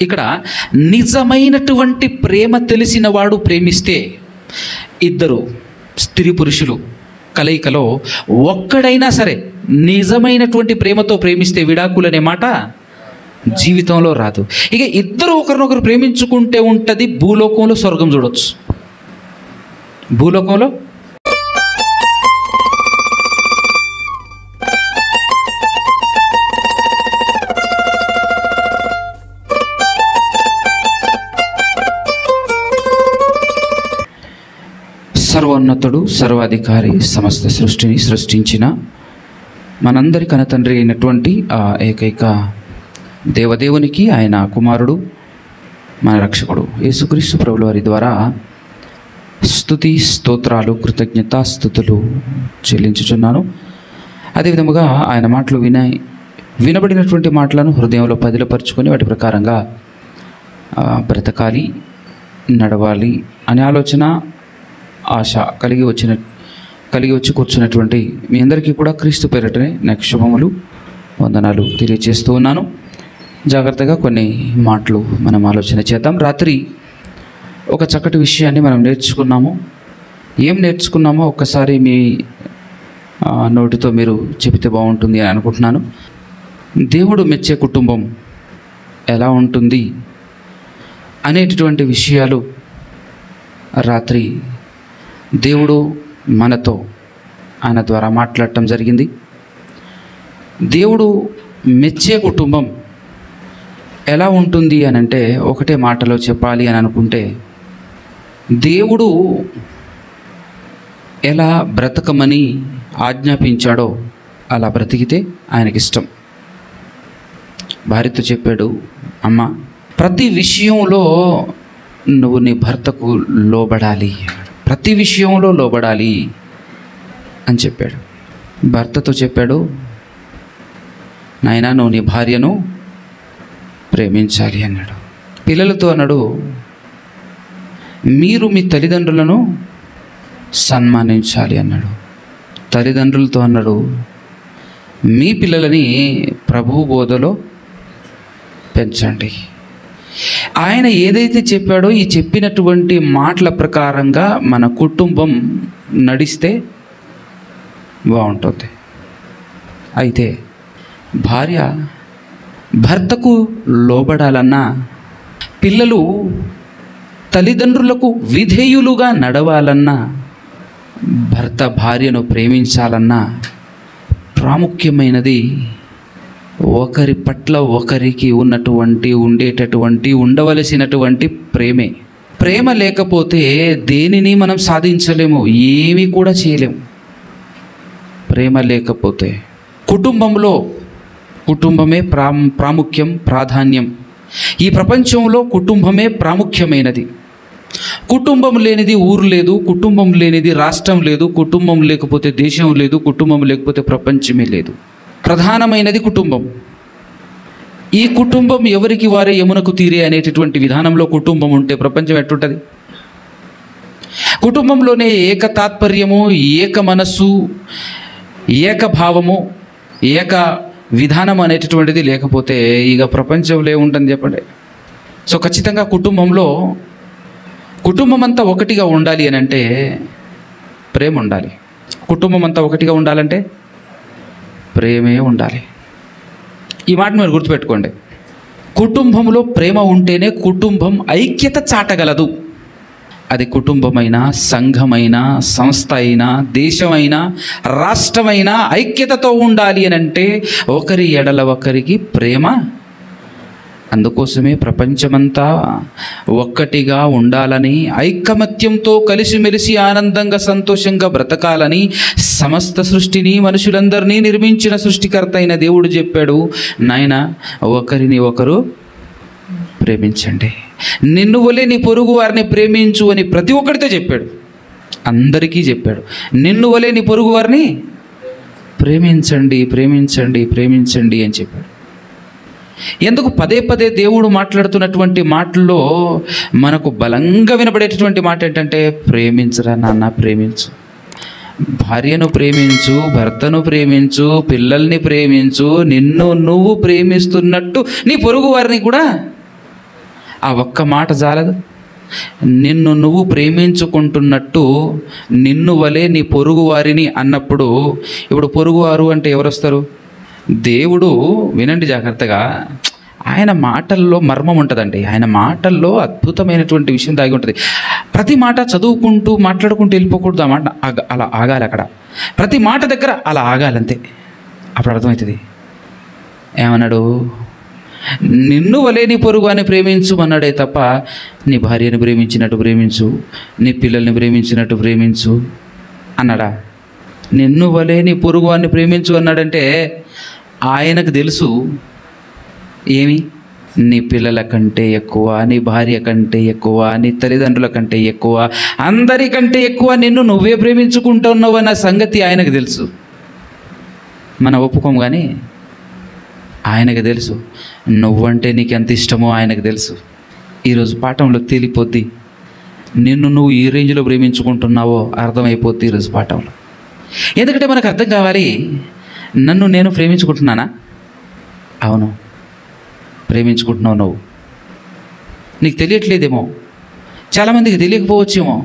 ఇక్కడ నిజమైనటువంటి ప్రేమ తెలిసిన వాడు ప్రేమిస్తే, ఇద్దరు స్త్రీ పురుషులు కలయికలో ఒక్కడైనా సరే నిజమైనటువంటి ప్రేమతో ప్రేమిస్తే విడాకులు అనే మాట జీవితంలో రాదు. ఇక ఇద్దరు ఒకరినొకరు ప్రేమించుకుంటే ఉంటుంది, భూలోకంలో స్వర్గం చూడొచ్చు. భూలోకంలో సర్వోన్నతుడు, సర్వాధికారి, సమస్త సృష్టిని సృష్టించిన మనందరి కనతండ్రి అయినటువంటి ఆ ఏకైక దేవదేవునికి, ఆయన కుమారుడు, మన రక్షకుడు యేసుక్రీస్తు ప్రభుల వారి ద్వారా స్తుతి స్తోత్రాలు, కృతజ్ఞతాస్తుతులు చెల్లించుచున్నాను. అదేవిధముగా ఆయన మాటలు వినబడినటువంటి మాటలను హృదయంలో పదిలపరుచుకొని వాటి ప్రకారంగా బ్రతకాలి, నడవాలి అనే ఆలోచన, ఆశ కలిగి వచ్చి కూర్చున్నటువంటి మీ అందరికీ కూడా క్రీస్తు పేరటనే నాకు శుభములు, వందనాలు తెలియజేస్తూ ఉన్నాను. జాగ్రత్తగా కొన్ని మాటలు మనం ఆలోచన చేద్దాం. రాత్రి ఒక చక్కటి విషయాన్ని మనం నేర్చుకున్నాము. ఏం నేర్చుకున్నామో ఒక్కసారి మీ నోటితో మీరు చెబితే బాగుంటుంది అని అనుకుంటున్నాను. దేవుడు మెచ్చే కుటుంబం ఎలా ఉంటుంది అనేటటువంటి విషయాలు రాత్రి దేవుడు మనతో ఆయన ద్వారా మాట్లాడటం జరిగింది. దేవుడు మెచ్చే కుటుంబం ఎలా ఉంటుంది అని అంటే, ఒకటే మాటలో చెప్పాలి అని అనుకుంటే, దేవుడు ఎలా బ్రతకమని ఆజ్ఞాపించాడో అలా బ్రతికితే ఆయనకిష్టం. భార్యతో చెప్పాడు, అమ్మ ప్రతి విషయంలో నువ్వు నీ భర్తకు లోబడాలి, ప్రతి విషయంలో లోబడాలి అని చెప్పాడు. భర్తతో చెప్పాడు, నాయనా నువ్వు నీ భార్యను ప్రేమించాలి అన్నాడు. పిల్లలతో అన్నాడు, మీరు మీ తల్లిదండ్రులను సన్మానించాలి అన్నాడు. తల్లిదండ్రులతో అన్నాడు, మీ పిల్లలని ప్రభువు బోధలో పెంచండి. ఆయన ఏదైతే చెప్పాడో ఈ చెప్పినటువంటి మాటల ప్రకారంగా మన కుటుంబం నడిస్తే బాగుంటుంది. అయితే భార్య భర్తకు లోబడాలన్నా, పిల్లలు తల్లిదండ్రులకు విధేయులుగా నడవాలన్నా, భర్త భార్యను ప్రేమించాలన్నా ప్రాముఖ్యమైనది ఒకరి పట్ల ఒకరికి ఉండవలసినటువంటి ప్రేమే. ప్రేమ లేకపోతే దేనిని మనం సాధించలేము, ఏమీ కూడా చేయలేము. ప్రేమ లేకపోతే కుటుంబమే ప్రాముఖ్యం, ప్రాధాన్యం. ఈ ప్రపంచంలో కుటుంబమే ప్రాముఖ్యమైనది. కుటుంబం లేనిది ఊరు లేదు, కుటుంబం లేనిది రాష్ట్రం లేదు, కుటుంబం లేకపోతే దేశం లేదు, కుటుంబం లేకపోతే ప్రపంచమే లేదు. ప్రధానమైనది కుటుంబం. ఈ కుటుంబం ఎవరికి వారే యమునకు తీరే అనేటటువంటి విధానంలో కుటుంబం ఉంటే ప్రపంచం ఎట్టుంటుంది? కుటుంబంలోనే ఏక తాత్పర్యము, ఏక మనస్సు, ఏక భావము, ఏక విధానం అనేటటువంటిది లేకపోతే ఇక ప్రపంచంలో ఏముంటుంది చెప్పండి. సో ఖచ్చితంగా కుటుంబం అంతా ఒకటిగా ఉండాలి అని అంటే ప్రేమ ఉండాలి. కుటుంబం అంతా ఒకటిగా ఉండాలంటే ప్రేమే ఉండాలి. ఈ మాట మీరు గుర్తుపెట్టుకోండి. కుటుంబంలో ప్రేమ ఉంటేనే కుటుంబం ఐక్యత చాటగలదు. అది కుటుంబమైనా, సంఘమైనా, సంస్థ అయినా, దేశమైనా, రాష్ట్రమైనా ఐక్యతతో ఉండాలి అని అంటే ఒకరి ఎడల ఒకరికి ప్రేమ. అందుకోసమే ప్రపంచమంతా ఒక్కటిగా ఉండాలని, ఐకమత్యంతో కలిసిమెలిసి ఆనందంగా సంతోషంగా బ్రతకాలని సమస్త సృష్టిని, మనుషులందరినీ నిర్మించిన సృష్టికర్త అయిన దేవుడు చెప్పాడు, నాయనా ఒకరిని ఒకరు ప్రేమించండి, నిన్ను వలె నీ పొరుగు వారిని ప్రేమించు అని ప్రతి ఒక్కరితో చెప్పాడు. అందరికీ చెప్పాడు, నిన్ను వలె నీ పొరుగు వారిని ప్రేమించండి, ప్రేమించండి, ప్రేమించండి అని చెప్పాడు. ఎందుకు పదే పదే దేవుడు మాట్లాడుతున్నటువంటి మాటల్లో మనకు బలంగా వినబడేటటువంటి మాట ఏంటంటే, ప్రేమించరా నాన్న, ప్రేమించు, భార్యను ప్రేమించు, భర్తను ప్రేమించు, పిల్లల్ని ప్రేమించు, నిన్ను నువ్వు ప్రేమిస్తున్నట్టు నీ పొరుగు వారిని కూడా ఆ ఒక్క మాట చాలదు. నిన్ను నువ్వు ప్రేమించుకుంటున్నట్టు నిన్ను వలే నీ పొరుగు వారిని అన్నప్పుడు, ఇప్పుడు పొరుగువారు అంటే ఎవరు వస్తారు? దేవుడు, వినండి జాగ్రత్తగా, ఆయన మాటల్లో మర్మం ఉంటుందండి. ఆయన మాటల్లో అద్భుతమైనటువంటి విషయం దాగి ఉంటుంది. ప్రతి మాట చదువుకుంటూ మాట్లాడుకుంటూ వెళ్ళిపోకూడదు. ఆ మాట అలా ఆగాలి. అక్కడ ప్రతి మాట దగ్గర అలా ఆగాలంతే. అప్పుడు అర్థమవుతుంది. ఏమన్నాడు? నిన్ను వలే నీ పొరుగు అని ప్రేమించుమన్నాడే తప్ప నీ భార్యను ప్రేమించినట్టు ప్రేమించు, నీ పిల్లల్ని ప్రేమించినట్టు ప్రేమించు అన్నాడా? నిన్ను వలే నీ పొరుగు అని ప్రేమించు అన్నాడంటే ఆయనకు తెలుసు ఏమి, నీ పిల్లల కంటే ఎక్కువ, నీ భార్య కంటే ఎక్కువ, నీ తల్లిదండ్రుల కంటే ఎక్కువ, అందరికంటే ఎక్కువ నిన్ను నువ్వే ప్రేమించుకుంటున్నావు అన్న సంగతి ఆయనకు తెలుసు. మనం ఒప్పుకోం, కానీ ఆయనకు తెలుసు. నువ్వంటే నీకు ఎంత ఇష్టమో ఆయనకు తెలుసు. ఈరోజు పాఠంలో తేలిపోద్ది. నిన్ను నువ్వు ఈ రేంజ్లో ప్రేమించుకుంటున్నావో అర్థమైపోద్ది ఈరోజు పాఠంలో. ఎందుకంటే మనకు అర్థం కావాలి, నన్ను నేను ప్రేమించుకుంటున్నానా? అవును, ప్రేమించుకుంటున్నావు నువ్వు. నీకు తెలియట్లేదేమో, చాలామందికి తెలియకపోవచ్చేమో.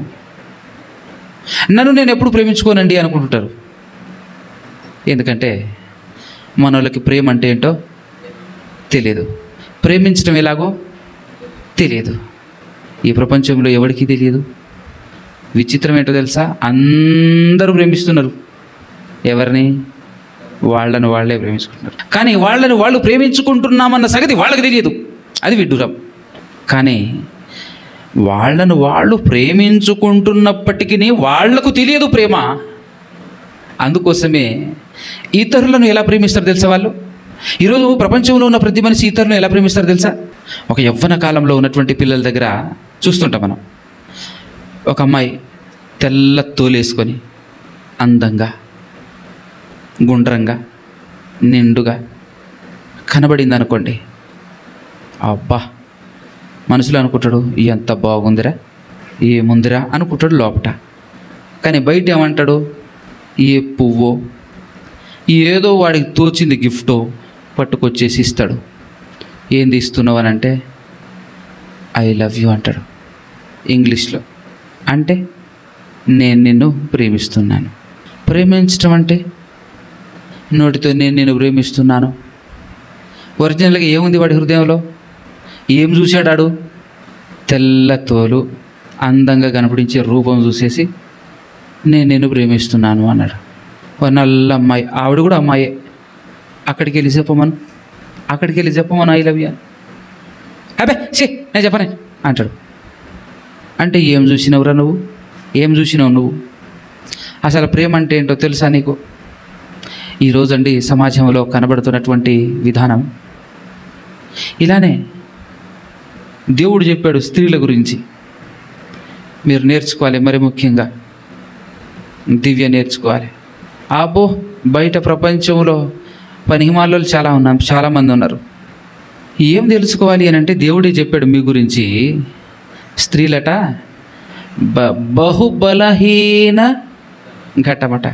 నన్ను నేను ఎప్పుడు ప్రేమించుకోనండి అనుకుంటుంటారు. ఎందుకంటే మన వాళ్ళకి ప్రేమ అంటే ఏంటో తెలియదు, ప్రేమించడం ఎలాగో తెలియదు. ఈ ప్రపంచంలో ఎవరికీ తెలియదు. విచిత్రం ఏంటో తెలుసా? అందరూ ప్రేమిస్తున్నారు. ఎవరిని? వాళ్ళను వాళ్ళే ప్రేమించుకుంటున్నారు. కానీ వాళ్ళని వాళ్ళు ప్రేమించుకుంటున్నామన్న సంగతి వాళ్ళకి తెలియదు. అది విడ్డూరం. కానీ వాళ్ళను వాళ్ళు ప్రేమించుకుంటున్నప్పటికీ వాళ్లకు తెలియదు ప్రేమ. అందుకోసమే ఇతరులను ఎలా ప్రేమిస్తారు తెలుసా వాళ్ళు? ఈరోజు ప్రపంచంలో ఉన్న ప్రతి మనిషి ఇతరులను ఎలా ప్రేమిస్తారు తెలుసా? ఒక యవ్వన కాలంలో ఉన్నటువంటి పిల్లల దగ్గర చూస్తుంటాం మనం. ఒక అమ్మాయి తెల్ల తోలేసుకొని అందంగా, గుండ్రంగా, నిండుగా కనబడింది అనుకోండి, అబ్బా మనసులో అనుకుంటాడు, ఎంత బాగుందిరా, ఏముందిరా అనుకుంటాడు లోపట. కానీ బయట ఏమంటాడు? ఏ పువ్వో ఏదో వాడికి తోచింది గిఫ్టో పట్టుకొచ్చేసి ఇస్తాడు. ఏంది ఇస్తున్నావు అని అంటే ఐ లవ్ యూ అంటాడు ఇంగ్లీష్లో. అంటే నేను నిన్ను ప్రేమిస్తున్నాను. ప్రేమించడం అంటే నోటితో నేను నిన్ను ప్రేమిస్తున్నాను. ఒరిజినల్గా ఏముంది వాడి హృదయంలో? ఏం చూశాడాడు? తెల్ల తోలు, అందంగా కనపడించే రూపం చూసేసి నేను నిన్ను ప్రేమిస్తున్నాను అన్నాడు. నల్ల అమ్మాయి, ఆవిడ కూడా అమ్మాయే. అక్కడికి వెళ్ళి చెప్పమను ఐ లవ్ యూ. అబ్బే ఛీ నేను చెప్పనే అంటాడు. అంటే ఏం చూసినవురా నువ్వు? ఏం చూసినావు నువ్వు? అసలు ప్రేమ అంటే ఏంటో తెలుసా నీకు? ఈరోజండి సమాజంలో కనబడుతున్నటువంటి విధానం ఇలానే. దేవుడు చెప్పాడు స్త్రీల గురించి, మీరు నేర్చుకోవాలి. మరి ముఖ్యంగా దివ్య నేర్చుకోవాలి. అబ్బో బయట ప్రపంచంలో పనిహిమాల్లో చాలామంది ఉన్నారు. ఏం తెలుసుకోవాలి అని అంటే దేవుడే చెప్పాడు మీ గురించి. స్త్రీలట బహుబలహీన ఘటమట.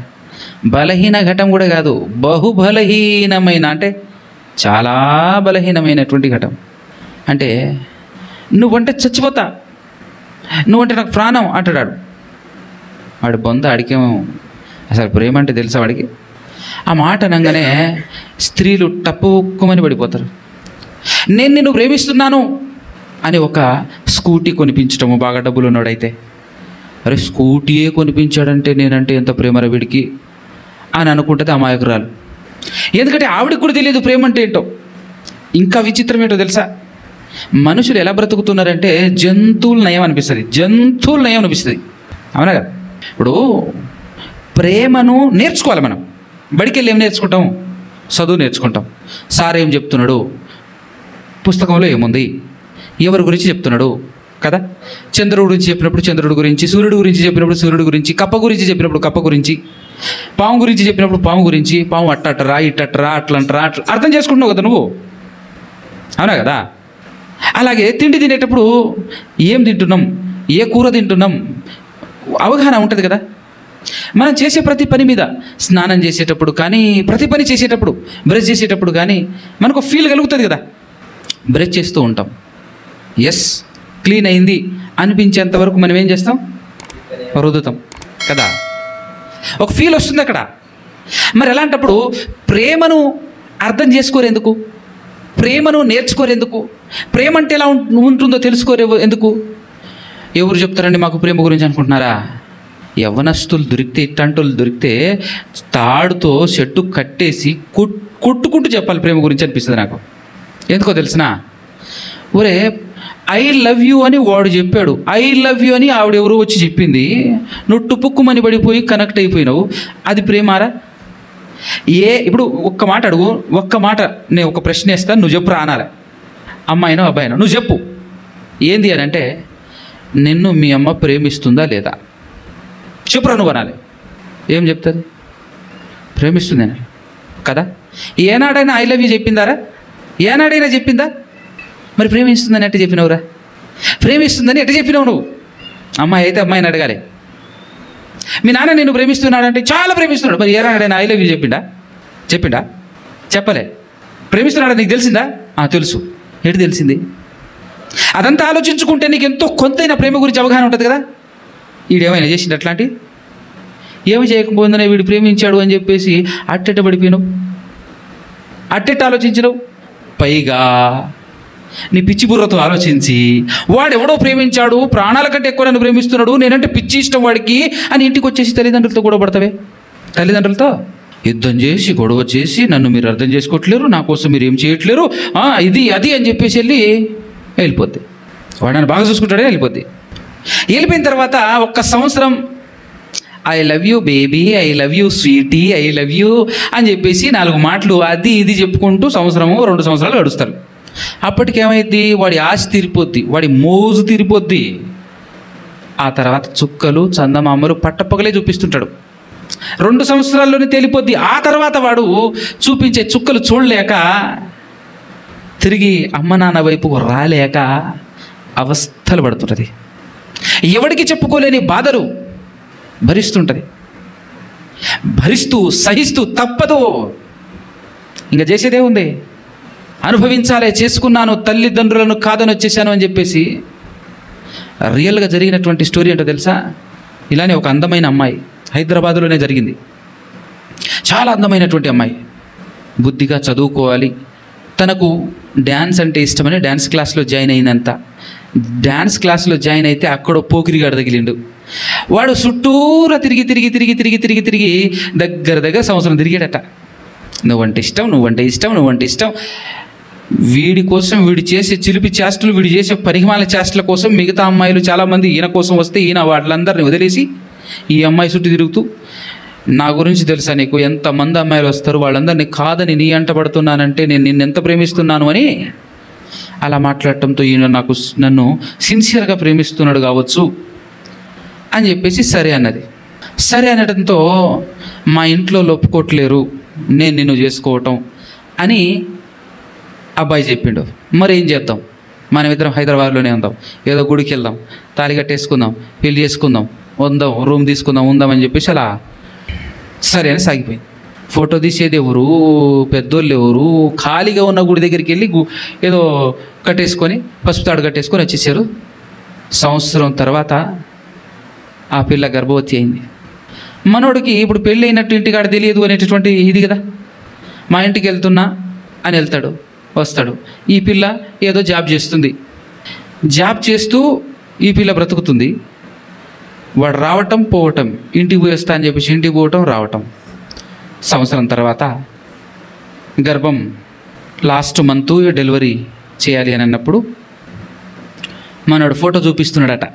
బలహీన ఘటం కూడా కాదు, బహుబలహీనమైన, అంటే చాలా బలహీనమైనటువంటి ఘటం. అంటే నువ్వంటే చచ్చిపోతా, నువ్వంటే నాకు ప్రాణం అంటాడు. వాడి బొంద అడిగేమో అసలు ప్రేమ అంటే తెలుసా వాడికి? ఆ మాట అనగానే స్త్రీలు టప్పుక్కుమని పడిపోతారు. నేను నిన్ను ప్రేమిస్తున్నాను అని ఒక స్కూటీ కొనిపించటము, బాగా డబ్బులు ఉన్నాడైతే, అరే స్కూటీయే కొనిపించాడంటే నేనంటే ఎంత ప్రేమరా వీడికి అని అనుకుంటుంది అమాయకురాలు. ఎందుకంటే ఆవిడకి కూడా తెలియదు ప్రేమ అంటే ఏంటో. ఇంకా విచిత్రం ఏంటో తెలుసా? మనుషులు ఎలా బ్రతుకుతున్నారంటే జంతువులు నయం అనిపిస్తుంది. అవునా కదా? ఇప్పుడు ప్రేమను నేర్చుకోవాలి మనం. బడికి వెళ్ళి ఏం నేర్చుకుంటాం? చదువు నేర్చుకుంటాం. సార్ ఏం చెప్తున్నాడు, పుస్తకంలో ఏముంది, ఎవరి గురించి చెప్తున్నాడు కదా? చంద్రుడి గురించి చెప్పినప్పుడు చంద్రుడి గురించి, సూర్యుడి గురించి చెప్పినప్పుడు సూర్యుడి గురించి, కప్ప గురించి చెప్పినప్పుడు కప్ప గురించి, పాము గురించి చెప్పినప్పుడు పాము గురించి, పాము అట్టరా ఇట్టరా అట్లంటరా అట్లా అర్థం చేసుకుంటున్నావు కదా నువ్వు. అవునా కదా? అలాగే తిండి తినేటప్పుడు ఏం తింటున్నాం, ఏ కూర తింటున్నాం అవగాహన ఉంటుంది కదా. మనం చేసే ప్రతి పని మీద, స్నానం చేసేటప్పుడు కానీ, ప్రతి పని చేసేటప్పుడు, బ్రష్ చేసేటప్పుడు కానీ మనకు ఫీల్ కలుగుతుంది కదా. బ్రష్ చేస్తూ ఉంటాం, ఎస్ క్లీన్ అయింది అనిపించేంత వరకు మనం ఏం చేస్తాం? రుద్దుతాం కదా. ఒక ఫీల్ వస్తుంది అక్కడ. మరి అలాంటప్పుడు ప్రేమను అర్థం చేసుకోరేందుకు? ప్రేమను నేర్చుకోరేందుకు? ప్రేమ అంటే ఎలా ఉంటుందో తెలుసుకోరే ఎందుకు? ఎవరు చెప్తారండి మాకు ప్రేమ గురించి అనుకుంటున్నారా? యవ్వనస్తులు దొరికితే, ఇట్లాంటి దొరికితే తాడుతో చెట్టు కట్టేసి కొట్టుకుంటూ చెప్పాలి ప్రేమ గురించి అనిపిస్తుంది నాకు. ఎందుకో తెలిసిన? ఒరే ఐ లవ్ యూ అని వాడు చెప్పాడు, ఐ లవ్ యూ అని ఆవిడెవరో వచ్చి చెప్పింది, నువ్వు టుపుక్కుమని పడిపోయి కనెక్ట్ అయిపోయినావు, అది ప్రేమారా? ఇప్పుడు ఒక్క మాట అడుగు, ఒక్క మాట నేను ఒక ప్రశ్న వేస్తాను, నువ్వు చెప్పురా అనాలి. అమ్మాయినో అబ్బాయినో నువ్వు చెప్పు. ఏంది అని అంటే, నిన్ను మీ అమ్మ ప్రేమిస్తుందా లేదా చెప్పురా నువ్వు అనాలి. ఏం చెప్తుంది? ప్రేమిస్తుంది అని కదా. ఏనాడైనా ఐ లవ్ యూ చెప్పిందారా? ఏనాడైనా చెప్పిందా? మరి ప్రేమిస్తుందని ఎట్ట చెప్పినవురా? ప్రేమిస్తుందని ఎట్ట చెప్పినావు నువ్వు? అమ్మాయి అయితే అమ్మాయిని అడగాలి. మీ నాన్న నిన్ను ప్రేమిస్తున్నాడంటే చాలా ప్రేమిస్తున్నాడు, మరి ఏనాడైనా ఐ లవ్ యూ చెప్పిండా? చెప్పలే. ప్రేమిస్తున్నాడా నీకు తెలిసిందా? తెలుసు. ఎటు తెలిసింది? అదంతా ఆలోచించుకుంటే నీకు ఎంతో కొంతైనా ప్రేమ గురించి అవగాహన ఉంటుంది కదా. వీడేమైనా చేసిండు అట్లాంటి? ఏమి చేయకపోయిందనే వీడు ప్రేమించాడు అని చెప్పేసి అట్టెట్ట పడిపోయినావు, అట్టెట్ట ఆలోచించినావు. పైగా నీ పిచ్చి బుర్రతో ఆలోచించి వాడెవడో ప్రేమించాడు, ప్రాణాల కంటే ఎక్కువ నన్ను ప్రేమిస్తున్నాడు, నేనంటే పిచ్చి ఇష్టం వాడికి అని ఇంటికి వచ్చేసి తల్లిదండ్రులతో గొడవ పడతావే. తల్లిదండ్రులతో యుద్ధం చేసి గొడవ చేసి నన్ను మీరు అర్థం చేసుకోవట్లేరు, నా కోసం మీరు ఏం చేయట్లేరు, ఇది అది అని చెప్పేసి వెళ్ళిపోద్ది. వాడు నన్ను బాగా చూసుకుంటాడే వెళ్ళిపోద్ది. వెళ్ళిపోయిన తర్వాత 1 సంవత్సరం I love you baby, I love you sweety, I love you అని చెప్పేసి 4 మాటలు అది ఇది చెప్పుకుంటూ 1-2 సంవత్సరాలు గడుస్తారు. అప్పటికేమైద్ది? వాడి ఆశ తీరిపోద్ది, వాడి మోజు తీరిపోద్ది. ఆ తర్వాత చుక్కలు చందమామలు పట్టపగలే చూపిస్తుంటాడు. 2 సంవత్సరాల్లోనే తేలిపోద్ది. ఆ తర్వాత వాడు చూపించే చుక్కలు చూడలేక తిరిగి అమ్మ నాన్న వైపు రాలేక అవస్థలు పడుతుంటుంది. ఎవడికి చెప్పుకోలేని బాధలు భరిస్తుంటుంది. భరిస్తూ సహిస్తూ తప్పదు, ఇంకా చేసేదే ఉంది. అనుభవించాలే, చేసుకున్నాను, తల్లిదండ్రులను కాదని వచ్చేసాను అని చెప్పేసి. రియల్గా జరిగినటువంటి స్టోరీ ఏంటో తెలుసా? ఇలానే ఒక అందమైన అమ్మాయి హైదరాబాదులోనే జరిగింది. చాలా అందమైనటువంటి అమ్మాయి, బుద్ధిగా చదువుకోవాలి, తనకు డ్యాన్స్ అంటే ఇష్టమని డ్యాన్స్ క్లాస్లో జాయిన్ అయిందంత. డ్యాన్స్ క్లాస్లో జాయిన్ అయితే అక్కడో పోకిరిగాడు తగిలిండు. వాడు చుట్టూరా తిరిగి తిరిగి తిరిగి తిరిగి తిరిగి తిరిగి దగ్గర సంవత్సరం తిరిగాడట. నువ్వంటే ఇష్టం. వీడి కోసం, వీడు చేసే చిలిపి చేష్టలు, వీడు చేసే పరిమాల చేష్టల కోసం మిగతా అమ్మాయిలు చాలామంది ఈయన కోసం వస్తే ఈయన వాళ్ళందరినీ వదిలేసి ఈ అమ్మాయి చుట్టూ తిరుగుతూ, నా గురించి తెలుసా నీకు, ఎంతమంది అమ్మాయిలు వస్తారు, వాళ్ళందరినీ కాదని నీ అంట పడుతున్నానంటే నేను నిన్ను ఎంత ప్రేమిస్తున్నాను అని అలా మాట్లాడటంతో ఈయన నన్ను సిన్సియర్గా ప్రేమిస్తున్నాడు కావచ్చు అని చెప్పేసి సరే అన్నది. సరే అనడంతో మా ఇంట్లో ఒప్పుకోవట్లేరు నేను నిన్ను చేసుకోవటం అని అబ్బాయి చెప్పిండు. మరి ఏం చేద్దాం, మనమిద్దరం హైదరాబాద్లోనే ఉందాం, ఏదో గుడికి వెళ్దాం, తాళి కట్టేసుకుందాం, పెళ్లి చేసుకుందాం, రూమ్ తీసుకుందాం, ఉందామని చెప్పేసి అలా సరే అని సాగిపోయింది. ఫోటో తీసేది ఎవరు, పెద్దోళ్ళు ఎవరు, ఖాళీగా ఉన్న గుడి దగ్గరికి వెళ్ళి ఏదో కట్టేసుకొని పసుపు తాడు కట్టేసుకొని వచ్చేసారు. సంవత్సరం తర్వాత ఆ పిల్ల గర్భవతి అయింది. మనోడికి ఇప్పుడు పెళ్ళి అయినట్టు ఇంటికాడ తెలియదు అనేటటువంటి ఇది కదా. మా ఇంటికి వెళ్తున్నా అని వెళ్తాడు, వస్తాడు. ఈ పిల్ల ఏదో జాబ్ చేస్తుంది, జాబ్ చేస్తూ ఈ పిల్ల బ్రతుకుతుంది. వాడు రావటం పోవటం, ఇంటికి పోయేస్తా అని చెప్పేసి ఇంటికి పోవటం రావటం. సంవత్సరం తర్వాత గర్భం లాస్ట్ మంత్ డెలివరీ చేయాలి అని అన్నప్పుడు మనోడు ఫోటో చూపిస్తున్నాడట.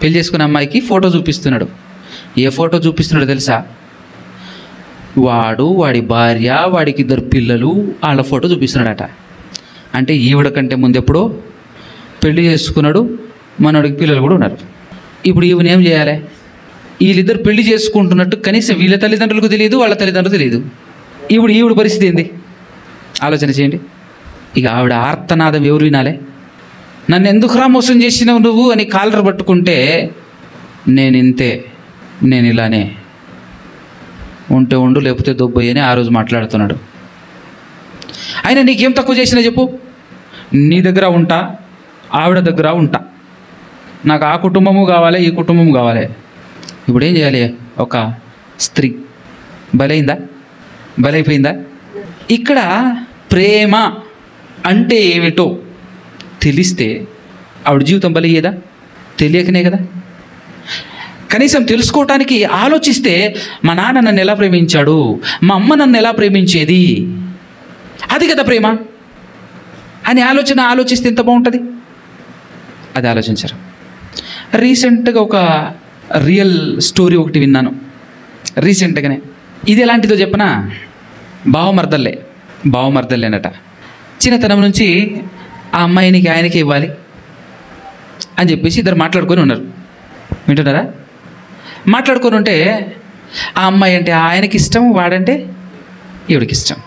పెళ్లి చేసుకున్న అమ్మాయికి ఫోటో చూపిస్తున్నాడు. ఏ ఫోటో చూపిస్తున్నాడో తెలుసా? వాడి భార్య, వాడికి 2 పిల్లలు, వాళ్ళ ఫోటో చూపిస్తున్నాడట. అంటే ఈవిడ కంటే ముందు ఎప్పుడో పెళ్లి చేసుకున్నాడు, మనోడికి పిల్లలు కూడా ఉన్నారు. ఇప్పుడు ఈవిని ఏం చేయాలి? వీళ్ళిద్దరు పెళ్లి చేసుకుంటున్నట్టు కనీసం వీళ్ళ తల్లిదండ్రులకు తెలియదు, వాళ్ళ తల్లిదండ్రులకు తెలియదు. ఈవిడ పరిస్థితి ఏంది ఆలోచన చేయండి. ఇక ఆవిడ ఆర్తనాదం ఎవరు వినాలే? నన్ను ఎందుకురా మోసం చేసినావు నువ్వు అని కాలర్ పట్టుకుంటే, నేను ఇంతే, నేను ఇలానే, ఉంటే ఉండు లేకపోతే దొబ్బయ్య అని ఆ రోజు మాట్లాడుతున్నాడు. అయినా నీకేం తక్కువ చేసినా చెప్పు, నీ దగ్గర ఉంటా, ఆవిడ దగ్గర ఉంటా, నాకు ఆ కుటుంబము కావాలి, ఈ కుటుంబము కావాలి. ఇప్పుడు ఏం చేయాలి? ఒక స్త్రీ బలైందా? బలైపోయిందా? ఇక్కడ ప్రేమ అంటే ఏమిటో తెలిస్తే ఆవిడ జీవితం బలయ్యేదా? తెలియకనే కదా. కనీసం తెలుసుకోవటానికి ఆలోచిస్తే మా నాన్న నన్ను ఎలా ప్రేమించాడు, మా అమ్మ నన్ను ఎలా ప్రేమించేది, అది కదా ప్రేమ అని ఆలోచిస్తే ఎంత బాగుంటుంది. అది ఆలోచించరు. రీసెంట్గా ఒక రియల్ స్టోరీ ఒకటి విన్నాను రీసెంట్గానే. ఇది ఎలాంటిదో చెప్పనా? బావమర్దల్లేనట. చిన్నతనం నుంచి ఆ అమ్మాయినికి ఆయనకి ఇవ్వాలి అని చెప్పేసి ఇద్దరు మాట్లాడుకొని ఉన్నారు. వింటున్నారా? మాట్లాడుకొని ఉంటే ఆ అమ్మాయి అంటే ఆయనకి ఇష్టం, వాడంటే ఈవిడికి ఇష్టం.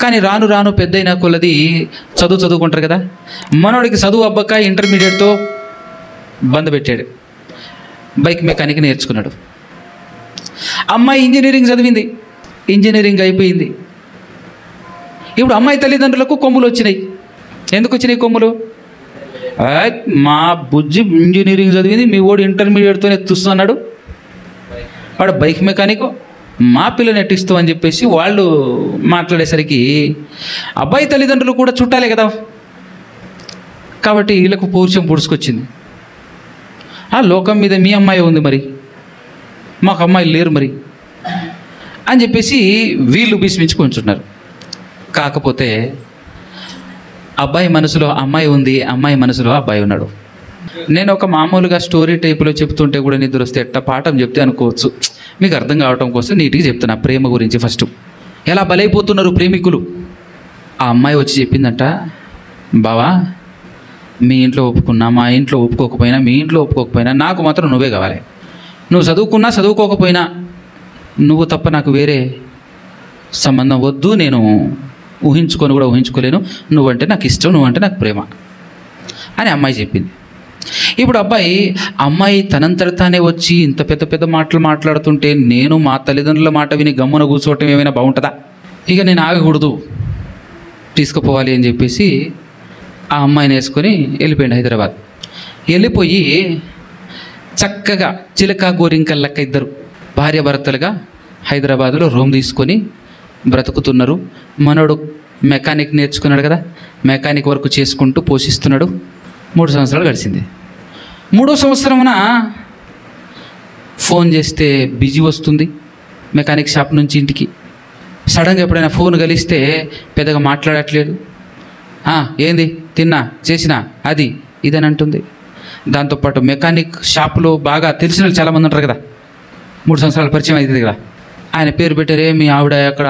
కానీ రాను రాను పెద్దయిన కొలది చదువుకుంటారు కదా, మనోడికి చదువు అబ్బక ఇంటర్మీడియట్తో బంద్ పెట్టాడు. బైక్ మెకానిక్ నేర్చుకున్నాడు. అమ్మాయి ఇంజనీరింగ్ చదివింది, ఇంజనీరింగ్ అయిపోయింది. ఇప్పుడు అమ్మాయి తల్లిదండ్రులకు కొమ్ములు వచ్చినాయి. ఎందుకు వచ్చినాయి కొమ్ములు? మా బుజ్జి ఇంజనీరింగ్ చదివింది, మీ ఓడి ఇంటర్మీడియట్తోనే చూస్తున్నాడు, వాడు బైక్ మెకానిక్, మా పిల్లని ఎట్టిస్తాం అని చెప్పేసి వాళ్ళు మాట్లాడేసరికి అబ్బాయి తల్లిదండ్రులు కూడా చుట్టాలే కదా, కాబట్టి వీళ్ళకు పౌరుషం పుడుచుకొచ్చింది. ఆ లోకం మీద మీ అమ్మాయి ఉంది, మరి మాకు అమ్మాయిలు లేరు మరి అని చెప్పేసి వీళ్ళు భీష్మించుకుంటున్నారు. కాకపోతే అబ్బాయి మనసులో అమ్మాయి ఉంది, అమ్మాయి మనసులో అబ్బాయి ఉన్నాడు. నేను ఒక మామూలుగా స్టోరీ టైప్లో చెప్తుంటే కూడా నిద్ర వస్తే ఎట్ట పాఠం చెప్తే అనుకోవచ్చు. మీకు అర్థం కావటం కోసం నీట్గా చెప్తున్నా ప్రేమ గురించి. ఫస్ట్ ఎలా బలైపోతున్నారు ప్రేమికులు. ఆ అమ్మాయి వచ్చి చెప్పిందంట, బావా మీ ఇంట్లో ఒప్పుకున్నా, మా ఇంట్లో ఒప్పుకోకపోయినా, మీ ఇంట్లో ఒప్పుకోకపోయినా నాకు మాత్రం నువ్వే కావాలి. నువ్వు చదువుకున్నా చదువుకోకపోయినా నువ్వు తప్ప నాకు వేరే సంబంధం వద్దు, నేను ఊహించుకొని కూడా ఊహించుకోలేను, నువ్వంటే నాకు ఇష్టం, నువ్వంటే నాకు ప్రేమ అని అమ్మాయి చెప్పింది. ఇప్పుడు అమ్మాయి తనంతట తానే వచ్చి ఇంత పెద్ద పెద్ద మాటలు మాట్లాడుతుంటే నేను మా తల్లిదండ్రుల మాట విని గమ్మున కూర్చోవటం ఏమైనా బాగుంటుందా? ఇక నేను ఆగకూడదు, తీసుకుపోవాలి అని చెప్పేసి ఆ అమ్మాయిని వేసుకొని వెళ్ళిపోయింది హైదరాబాద్. వెళ్ళిపోయి చక్కగా చిలక గోరింకల్లక్క ఇద్దరు భార్యాభర్తలుగా హైదరాబాదులో రూమ్ తీసుకొని బ్రతుకుతున్నారు. మనోడు మెకానిక్ నేర్చుకున్నాడు కదా, మెకానిక్ వర్క్ చేసుకుంటూ పోషిస్తున్నాడు. 3 సంవత్సరాలు గడిచింది. 3వ సంవత్సరమున ఫోన్ చేస్తే బిజీ వస్తుంది మెకానిక్ షాప్ నుంచి ఇంటికి. సడన్గా ఎప్పుడైనా ఫోన్ కలిస్తే పెద్దగా మాట్లాడట్లేదు. ఏంది, తిన్నా, చేసినా, అది ఇదని అంటుంది. దాంతోపాటు మెకానిక్ షాపులో బాగా తెలిసిన వాళ్ళు చాలామంది ఉంటారు కదా, 3 సంవత్సరాల పరిచయం అవుతుంది కదా. ఆయన పేరు పెట్టారే, మీ ఆవిడ అక్కడ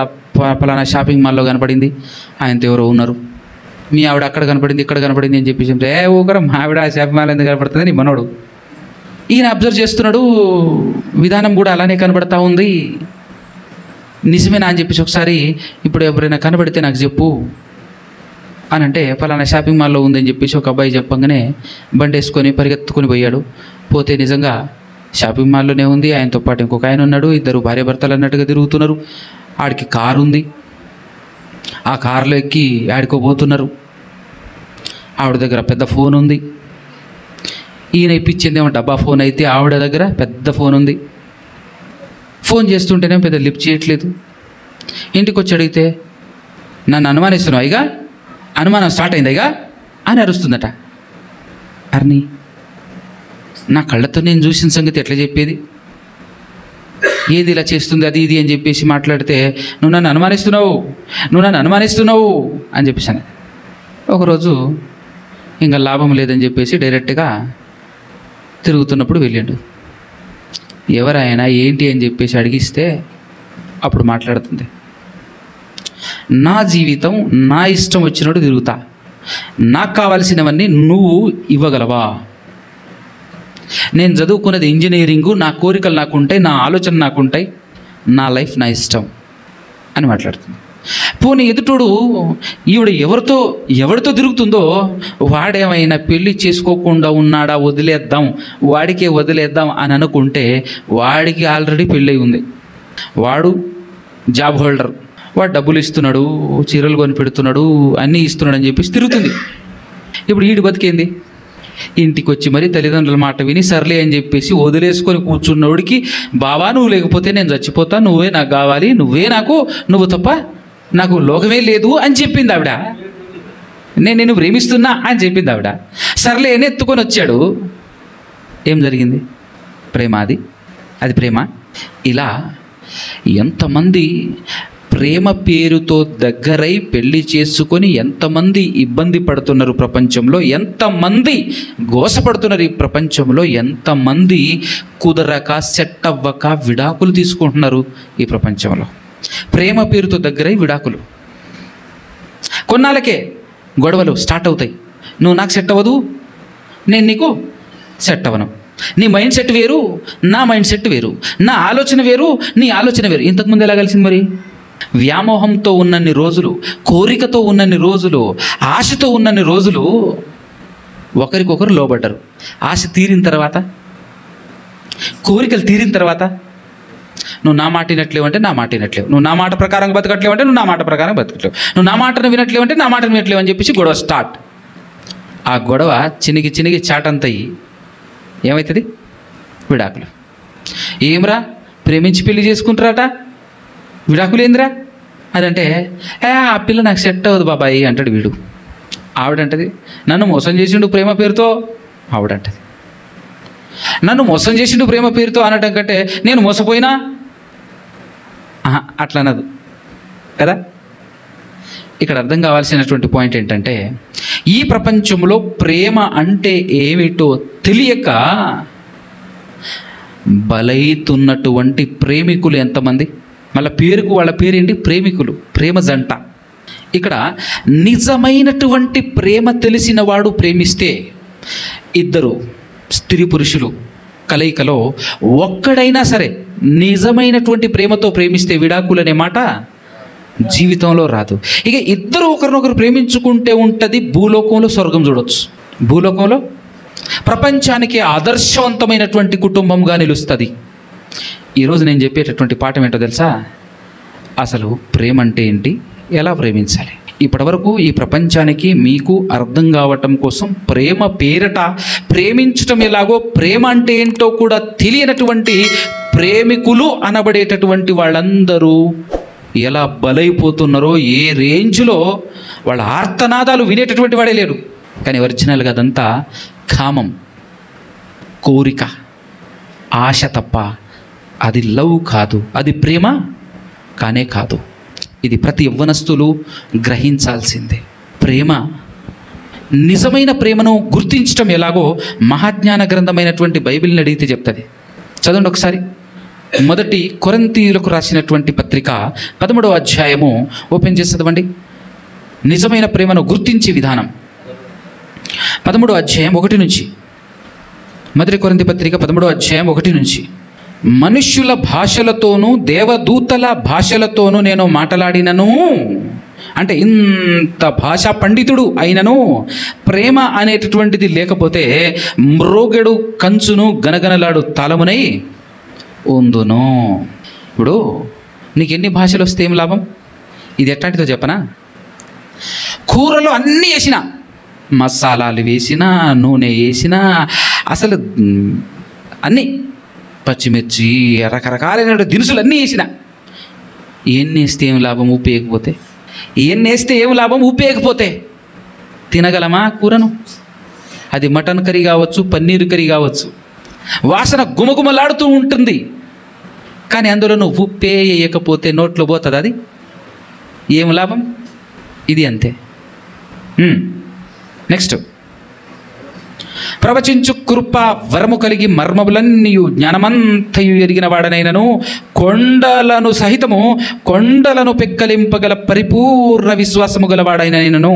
పలానా షాపింగ్ మాల్లో కనపడింది, ఆయనతో ఎవరో ఉన్నారు, మీ ఆవిడ అక్కడ కనపడింది, ఇక్కడ కనపడింది అని చెప్పేసి ఊకరం మా ఆవిడ షాపింగ్ మాల్ ఎందుకు కనపడుతుంది నీ మనోడు. ఈయన అబ్జర్వ్ చేస్తున్నాడు, విధానం కూడా అలానే కనబడతా ఉంది. నిజమేనా అని చెప్పేసి ఒకసారి ఇప్పుడు ఎవరైనా కనబడితే నాకు చెప్పు అని అంటే, పలానా షాపింగ్ మాల్లో ఉందని చెప్పేసి ఒక అబ్బాయి చెప్పంగానే బండి వేసుకొని పరిగెత్తుకొని పోయాడు. పోతే నిజంగా షాపింగ్ మాల్లోనే ఉంది, ఆయనతో పాటు ఇంకొక ఆయన ఉన్నాడు, ఇద్దరు భార్యాభర్తలు అన్నట్టుగా తిరుగుతున్నారు. ఆడికి కారు ఉంది, ఆ కారులో ఎక్కి ఆడుకోబోతున్నారు. ఆవిడ దగ్గర పెద్ద ఫోన్ ఉంది. ఈయన ఇప్పించింది ఏమో డబ్బా ఫోన్, అయితే ఆవిడ దగ్గర పెద్ద ఫోన్ ఉంది. ఫోన్ చేస్తుంటేనే పెద్ద లిఫ్ట్ చేయట్లేదు. ఇంటికి వచ్చి అడిగితే, నన్ను అనుమానిస్తున్నావు ఇక, అనుమానం స్టార్ట్ అయింది ఇక అని అరుస్తుందట. అర్ని నా కళ్ళతో నేను చూసిన సంగతి ఎట్లా చెప్పేది, ఏది ఇలా చేస్తుంది అది ఇది అని చెప్పేసి మాట్లాడితే, నువ్వు నన్ను అనుమానిస్తున్నావు అని చెప్పేసాను. ఒకరోజు ఇంకా లాభం లేదని చెప్పేసి డైరెక్ట్గా తిరుగుతున్నప్పుడు వెళ్ళాడు. ఎవరైనా ఏంటి అని చెప్పేసి అడిగిస్తే అప్పుడు మాట్లాడుతుంది, నా జీవితం నా ఇష్టం వచ్చినట్టు తిరుగుతా, నాకు కావాల్సినవన్నీ నువ్వు ఇవ్వగలవా? నేను చదువుకున్నది ఇంజనీరింగు, నా కోరికలు నాకుంటాయి, నా ఆలోచన నాకుంటాయి, నా లైఫ్ నా ఇష్టం అని మాట్లాడుతుంది. పోనీ ఎదుటోడు ఈవిడ ఎవరితో తిరుగుతుందో వాడేమైనా పెళ్ళి చేసుకోకుండా ఉన్నాడా, వాడికే వదిలేద్దాం అని అనుకుంటే వాడికి ఆల్రెడీ పెళ్ళి ఉంది, వాడు జాబ్ హోల్డర్, వాడు డబ్బులు ఇస్తున్నాడు, చీరలు కొని పెడుతున్నాడు, అన్నీ ఇస్తున్నాడు అని చెప్పేసి తిరుగుతుంది. ఇప్పుడు వీడి బతికేంది? ఇంటికి వచ్చి మరి తల్లిదండ్రుల మాట విని సర్లే అని చెప్పేసి వదిలేసుకొని కూర్చున్నోడికి, బావా నువ్వు లేకపోతే నేను చచ్చిపోతా, నువ్వే నాకు కావాలి, నువ్వు తప్ప నాకు లోకమే లేదు అని చెప్పింది ఆవిడ. నేను ప్రేమిస్తున్నా అని చెప్పింది ఆవిడ. సర్లే అని ఎత్తుకొని వచ్చాడు. ఏం జరిగింది? ప్రేమ అది ప్రేమ? ఇలా ఎంతమంది ప్రేమ పేరుతో దగ్గరై పెళ్లి చేసుకొని ఎంతమంది ఇబ్బంది పడుతున్నారు ప్రపంచంలో, ఎంతమంది గోసపడుతున్నారు ఈ ప్రపంచంలో, ఎంతమంది కుదరక సెట్ అవ్వక విడాకులు తీసుకుంటున్నారు ఈ ప్రపంచంలో. ప్రేమ పేరుతో దగ్గరై విడాకులు. కొన్నాళ్ళకే గొడవలు స్టార్ట్ అవుతాయి. నువ్వు నాకు సెట్ అవ్వదు, నేను నీకు సెట్ అవ్వను. నీ మైండ్ సెట్ వేరు, నా మైండ్ సెట్ వేరు, నా ఆలోచన వేరు, నీ ఆలోచన వేరు. ఇంతకుముందు ఎలా కలిసింది మరి? వ్యామోహంతో ఉన్నన్ని రోజులు, కోరికతో ఉన్నన్ని రోజులు, ఆశతో ఉన్నన్ని రోజులు ఒకరికొకరు లోబడ్డారు. ఆశ తీరిన తర్వాత, కోరికలు తీరిన తర్వాత, నువ్వు నా మాట వినట్లేవు అంటే నా మాట వినట్లేవు, నువ్వు నా మాట ప్రకారం బతకట్లేవు అంటే నువ్వు నా మాట ప్రకారం బతకట్లేవు, నువ్వు నా మాటను వినట్లేవు అంటే నా మాటను వినట్లేవు అని చెప్పేసి గొడవ స్టార్ట్. ఆ గొడవ చినిగి చాటంతయి ఏమవుతుంది? విడాకులు. ఏమరా ప్రేమించి పెళ్లి చేసుకుంటారట, విడాకులు ఏందిరా అదంటే, ఆ పిల్ల నాకు సెట్ అవ్వదు బాబాయ్ అంటాడు వీడు. ఆవిడంటది, నన్ను మోసం చేసిండు ప్రేమ పేరుతో. ఆవిడంటది, నన్ను మోసం చేసిండు ప్రేమ పేరుతో అనటం కంటే నేను మోసపోయినా అట్లా అనదు కదా. ఇక్కడ అర్థం కావాల్సినటువంటి పాయింట్ ఏంటంటే, ఈ ప్రపంచంలో ప్రేమ అంటే ఏమిటో తెలియక బలైతున్నటువంటి ప్రేమికులు ఎంతమంది. మళ్ళీ వాళ్ళ పేరేంటి? ప్రేమికులు, ప్రేమ జంట. ఇక్కడ నిజమైనటువంటి ప్రేమ తెలిసిన వాడు ప్రేమిస్తే, ఇద్దరు స్త్రీ పురుషులు కలయికలో ఒక్కడైనా సరే నిజమైనటువంటి ప్రేమతో ప్రేమిస్తే విడాకులు అనే మాట జీవితంలో రాదు. ఇక ఇద్దరు ఒకరినొకరు ప్రేమించుకుంటే ఉంటుంది భూలోకంలో స్వర్గం చూడవచ్చు. భూలోకంలో ప్రపంచానికి ఆదర్శవంతమైనటువంటి కుటుంబంగా నిలుస్తుంది. ఈరోజు నేను చెప్పేటటువంటి పాఠం ఏంటో తెలుసా? అసలు ప్రేమ అంటే ఏంటి, ఎలా ప్రేమించాలి. ఇప్పటివరకు ఈ ప్రపంచానికి మీకు అర్థం కావటం కోసం ప్రేమ పేరట ప్రేమించటం ఎలాగో, ప్రేమ అంటే ఏంటో కూడా తెలియనటువంటి ప్రేమికులు అనబడేటటువంటి వాళ్ళందరూ ఎలా బలైపోతున్నారో, ఏ రేంజ్లో వాళ్ళ ఆర్తనాదాలు వినేటటువంటి వాడే లేరు. కానీ ఒరిజినల్గా అదంతా కామం, కోరిక, ఆశ తప్ప అది లవ్ కాదు, అది ప్రేమ కానే కాదు. ఇది ప్రతి యవ్వనస్తులు గ్రహించాల్సిందే. ప్రేమ, నిజమైన ప్రేమను గుర్తించటం ఎలాగో మహాజ్ఞాన గ్రంథమైనటువంటి బైబిల్ని అడిగితే చెప్తుంది. చదవండి ఒకసారి. మొదటి కొరింథీయులకు రాసినటువంటి పత్రిక 13వ అధ్యాయము ఓపెన్ చేసి చదవండి. నిజమైన ప్రేమను గుర్తించే విధానం 13వ అధ్యాయం 1 నుంచి. మొదటి కొరింథీ పత్రిక 13వ అధ్యాయం 1 నుంచి. మనుష్యుల భాషలతోనూ దేవదూతల భాషలతోనూ నేను మాట్లాడినను, అంటే ఇంత భాషా పండితుడు అయినను ప్రేమ అనేటటువంటిది లేకపోతే మ్రోగెడు కంచును గనగనలాడు తాళమునై ఉందును. ఇప్పుడు నీకు ఎన్ని భాషలు వస్తే ఏం లాభం? ఇది ఎట్లాంటిదో చెప్పనా? కూరలో అన్నీ వేసినా, మసాలాలు వేసినా, నూనె వేసినా, అసలు అన్నీ పచ్చిమిర్చి రకరకాలైన దినుసులు అన్నీ వేసిన, ఎన్ని వేస్తే ఏం లాభం? ఉపయోగపోతే. ఎన్ని వేస్తే ఏం లాభం? ఉపయోగపోతే. తినగలమా కూరను? అది మటన్ కర్రీ కావచ్చు, పన్నీరు కర్రీ కావచ్చు, వాసన గుమగుమలాడుతూ ఉంటుంది. కానీ అందులో నువ్వు ఉప్పే వేయకపోతే నోట్లో పోతుంది, అది ఏం లాభం? ఇది అంతే. నెక్స్ట్, ప్రవచించు కృప వరము కలిగి మర్మములన్నీయు జ్ఞానమంతయు ఎరిగిన వాడనైనను కొండలను సహితము కొండలను పెక్కలింపగల పరిపూర్ణ విశ్వాసము గలవాడైనను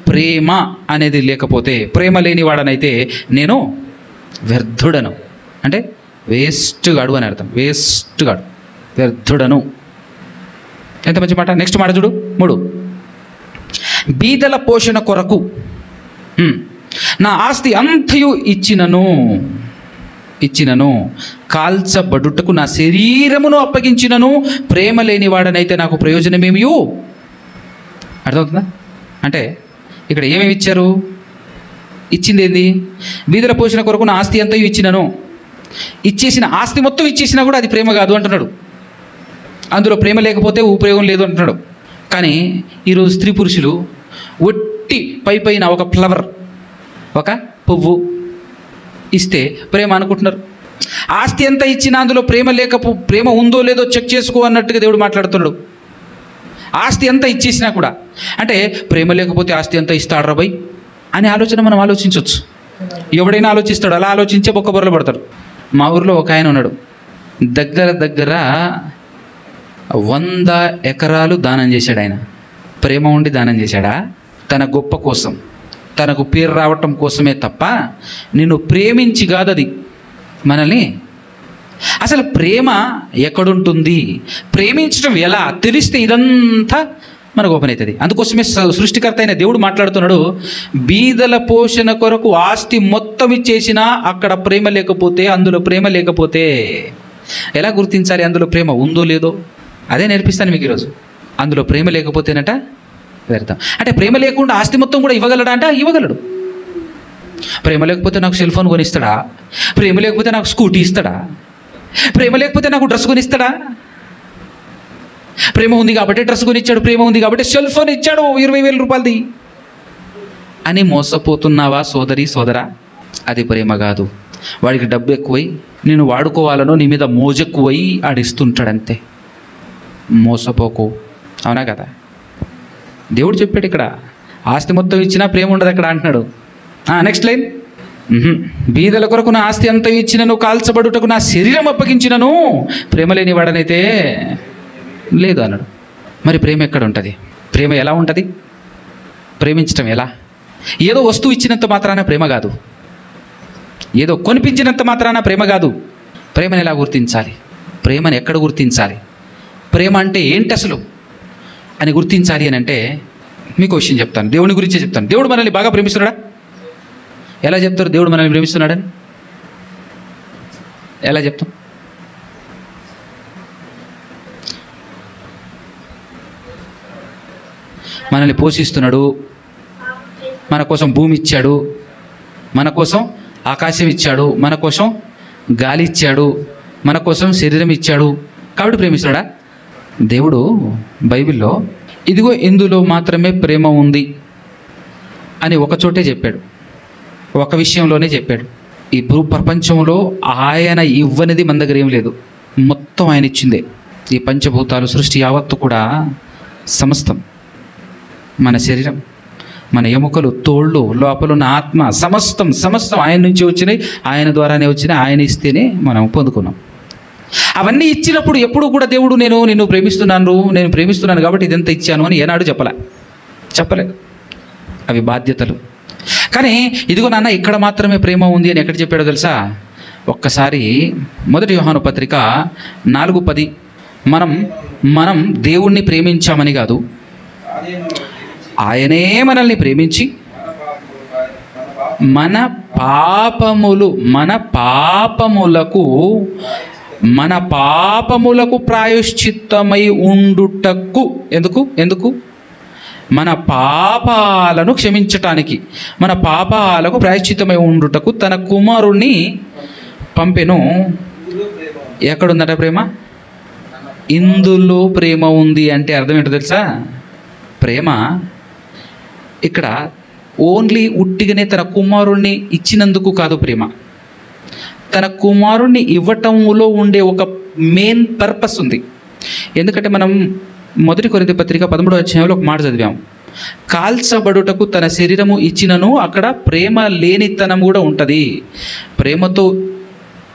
ప్రేమ అనేది లేకపోతే, ప్రేమ లేని వాడనైతే నేను వ్యర్థుడను, అంటే వేస్ట్గాడు అని అర్థం. వేస్ట్గాడు, వ్యర్థుడను. ఎంత మంచి మాట. నెక్స్ట్ మాట చూడు. 3, బీదల పోషణ కొరకు నా ఆస్తి అంతయు ఇచ్చినను కాల్చబడుటకు నా శరీరమును అప్పగించినను ప్రేమ లేనివాడనైతే నాకు ప్రయోజనమేమియు. అర్థమవుతుందా? అంటే ఇక్కడ ఏమేమి ఇచ్చారు? ఇచ్చింది ఏంది? బీదల పోషణ కొరకు నా ఆస్తి అంతా ఇచ్చినాను. ఇచ్చేసిన ఆస్తి మొత్తం ఇచ్చేసినా కూడా అది ప్రేమ కాదు అంటున్నాడు. అందులో ప్రేమ లేకపోతే ఉపయోగం లేదు అంటున్నాడు. కానీ ఈరోజు స్త్రీ పురుషులు ఒట్టి పైన ఒక ఫ్లవర్, ఒక పువ్వు ఇస్తే ప్రేమ అనుకుంటున్నారు. ఆస్తి ఎంత ఇచ్చినా అందులో ప్రేమ ఉందో లేదో చెక్ చేసుకో అన్నట్టుగా దేవుడు మాట్లాడుతున్నాడు. ఆస్తి ఎంత ఇచ్చేసినా కూడా, అంటే ప్రేమ లేకపోతే ఆస్తి ఎంత ఇస్తాడు రా భయ్ అనే ఆలోచన మనం ఆలోచించవచ్చు. ఎవడైనా ఆలోచిస్తాడు, అలా ఆలోచించే బొక్క బొర్రలు పడతాడు. మా ఊరిలో ఒక ఆయన ఉన్నాడు, దగ్గర 100 ఎకరాలు దానం చేశాడు. ఆయన ప్రేమ ఉండి దానం చేశాడా? తన గొప్ప కోసం, తనకు పేరు రావటం కోసమే తప్ప నిన్ను ప్రేమించి కాదు. అది మనల్ని అసలు ప్రేమ ఎక్కడుంటుంది, ప్రేమించడం ఎలా తెలిస్తే ఇదంతా మనకు ఓపెన్ అవుతుంది. అందుకోసమే సృష్టికర్త అయిన దేవుడు మాట్లాడుతున్నాడు, బీదల పోషణ కొరకు ఆస్తి మొత్తం ఇచ్చేసినా అక్కడ ప్రేమ లేకపోతే, అందులో ప్రేమ లేకపోతే ఎలా గుర్తించాలి అందులో ప్రేమ ఉందో లేదో? అదే నేర్పిస్తాను మీకు ఈరోజు. అందులో ప్రేమ లేకపోతేనట వ్యర్థం. అంటే ప్రేమ లేకుండా ఆస్తి మొత్తం కూడా ఇవ్వగలడా అంటే ఇవ్వగలడు. ప్రేమ లేకపోతే నాకు సెల్ ఫోన్ కొనిస్తాడా? ప్రేమ లేకపోతే నాకు స్కూటీ ఇస్తాడా? ప్రేమ లేకపోతే నాకు డ్రెస్ కొనిస్తాడా? ప్రేమ ఉంది కాబట్టి డ్రెస్ కొనిచ్చాడు, ప్రేమ ఉంది కాబట్టి సెల్ ఫోన్ ఇచ్చాడు 20,000 రూపాయలది అని మోసపోతున్నావా సోదరి సోదరా? అది ప్రేమ కాదు. వాడికి డబ్బు ఎక్కువై నేను వాడుకోవాలనో నీ మీద మోజెక్కువై ఆడిస్తుంటాడంతే. మోసపోకు. అవునా కదా? దేవుడు చెప్పాడు ఇక్కడ, ఆస్తి మొత్తం ఇచ్చినా ప్రేమ ఉండదు అక్కడ అంటున్నాడు. నెక్స్ట్ లైన్, బీదల కొరకు నా ఆస్తి అంతా ఇచ్చినను, కాల్చబడుటకు నా శరీరం అప్పగించినను, ప్రేమ లేని వాడనైతే లేదు అన్నాడు. మరి ప్రేమ ఎక్కడ ఉంటుంది? ప్రేమ ఎలా ఉంటుంది? ప్రేమించటం ఎలా? ఏదో వస్తువు ఇచ్చినంత మాత్రాన ప్రేమ కాదు, ఏదో కొనిపించినంత మాత్రాన ప్రేమ కాదు. ప్రేమను ఎలా గుర్తించాలి? ప్రేమను ఎక్కడ గుర్తించాలి? ప్రేమ అంటే ఏంటి అసలు అని గుర్తించాలి అని అంటే మీకు విషయం చెప్తాను. దేవుని గురించే చెప్తాను. దేవుడు మనల్ని బాగా ప్రేమిస్తున్నాడా? ఎలా చెప్తారు దేవుడు మనల్ని ప్రేమిస్తున్నాడని? ఎలా చెప్తాం? మనల్ని పోషిస్తున్నాడు, మన కోసం భూమి ఇచ్చాడు, మన కోసం ఆకాశం ఇచ్చాడు, మన కోసం గాలి ఇచ్చాడు, మన కోసం శరీరం ఇచ్చాడు కాబట్టి ప్రేమిస్తున్నాడా? దేవుడు బైబిల్లో ఇదిగో ఇందులో మాత్రమే ప్రేమ ఉంది అని ఒకచోటే చెప్పాడు, ఒక విషయంలోనే చెప్పాడు. ఈ ప్రపంచంలో ఆయన ఇవ్వనిది మన దగ్గర ఏం లేదు, మొత్తం ఆయన ఇచ్చిందే. ఈ పంచభూతాలు, సృష్టి యావత్తు కూడా సమస్తం, మన శరీరం, మన ఎముకలు, తోళ్ళు, లోపలున్న ఆత్మ, సమస్తం ఆయన నుంచి వచ్చినాయి, ఆయన ద్వారానే వచ్చినాయి, ఆయన ఇస్తేనే మనం పొందుకున్నాం. అవన్నీ ఇచ్చినప్పుడు ఎప్పుడు కూడా దేవుడు నిన్ను ప్రేమిస్తున్నాను కాబట్టి ఇదంతా ఇచ్చాను అని ఏనాడు చెప్పలేదు. అవి బాధ్యతలు. కానీ ఇదిగో నాన్న ఇక్కడ మాత్రమే ప్రేమ ఉంది అని ఎక్కడ చెప్పాడో తెలుసా? ఒక్కసారి 1 యోహాను పత్రిక 4:10, మనం దేవుణ్ణి ప్రేమించామని కాదు, ఆయనే మనల్ని ప్రేమించి మన పాపములకు ప్రాయశ్చిత్తమై ఉండుటకు. ఎందుకు? మన పాపాలను క్షమించటానికి, మన పాపాలకు ప్రాయశ్చిత్తమై ఉండుటకు తన కుమారుణ్ణి పంపెను. ఎక్కడుందట ప్రేమ? ఇందులో ప్రేమ ఉంది అంటే అర్థం ఏంటో తెలుసా? ప్రేమ ఇక్కడ ఓన్లీ ఉట్టిగానే తన కుమారుణ్ణి ఇచ్చినందుకు కాదు ప్రేమ. తన కుమారుణ్ణి ఇవ్వటంలో ఉండే ఒక మెయిన్ పర్పస్ ఉంది. ఎందుకంటే మనం 1 కొరింథీ పత్రిక 13వ అధ్యాయంలో ఒక మాట చదివాం, కాల్చబడుటకు తన శరీరము ఇచ్చినను. అక్కడ ప్రేమ లేనితనం కూడా ఉంటుంది. ప్రేమతో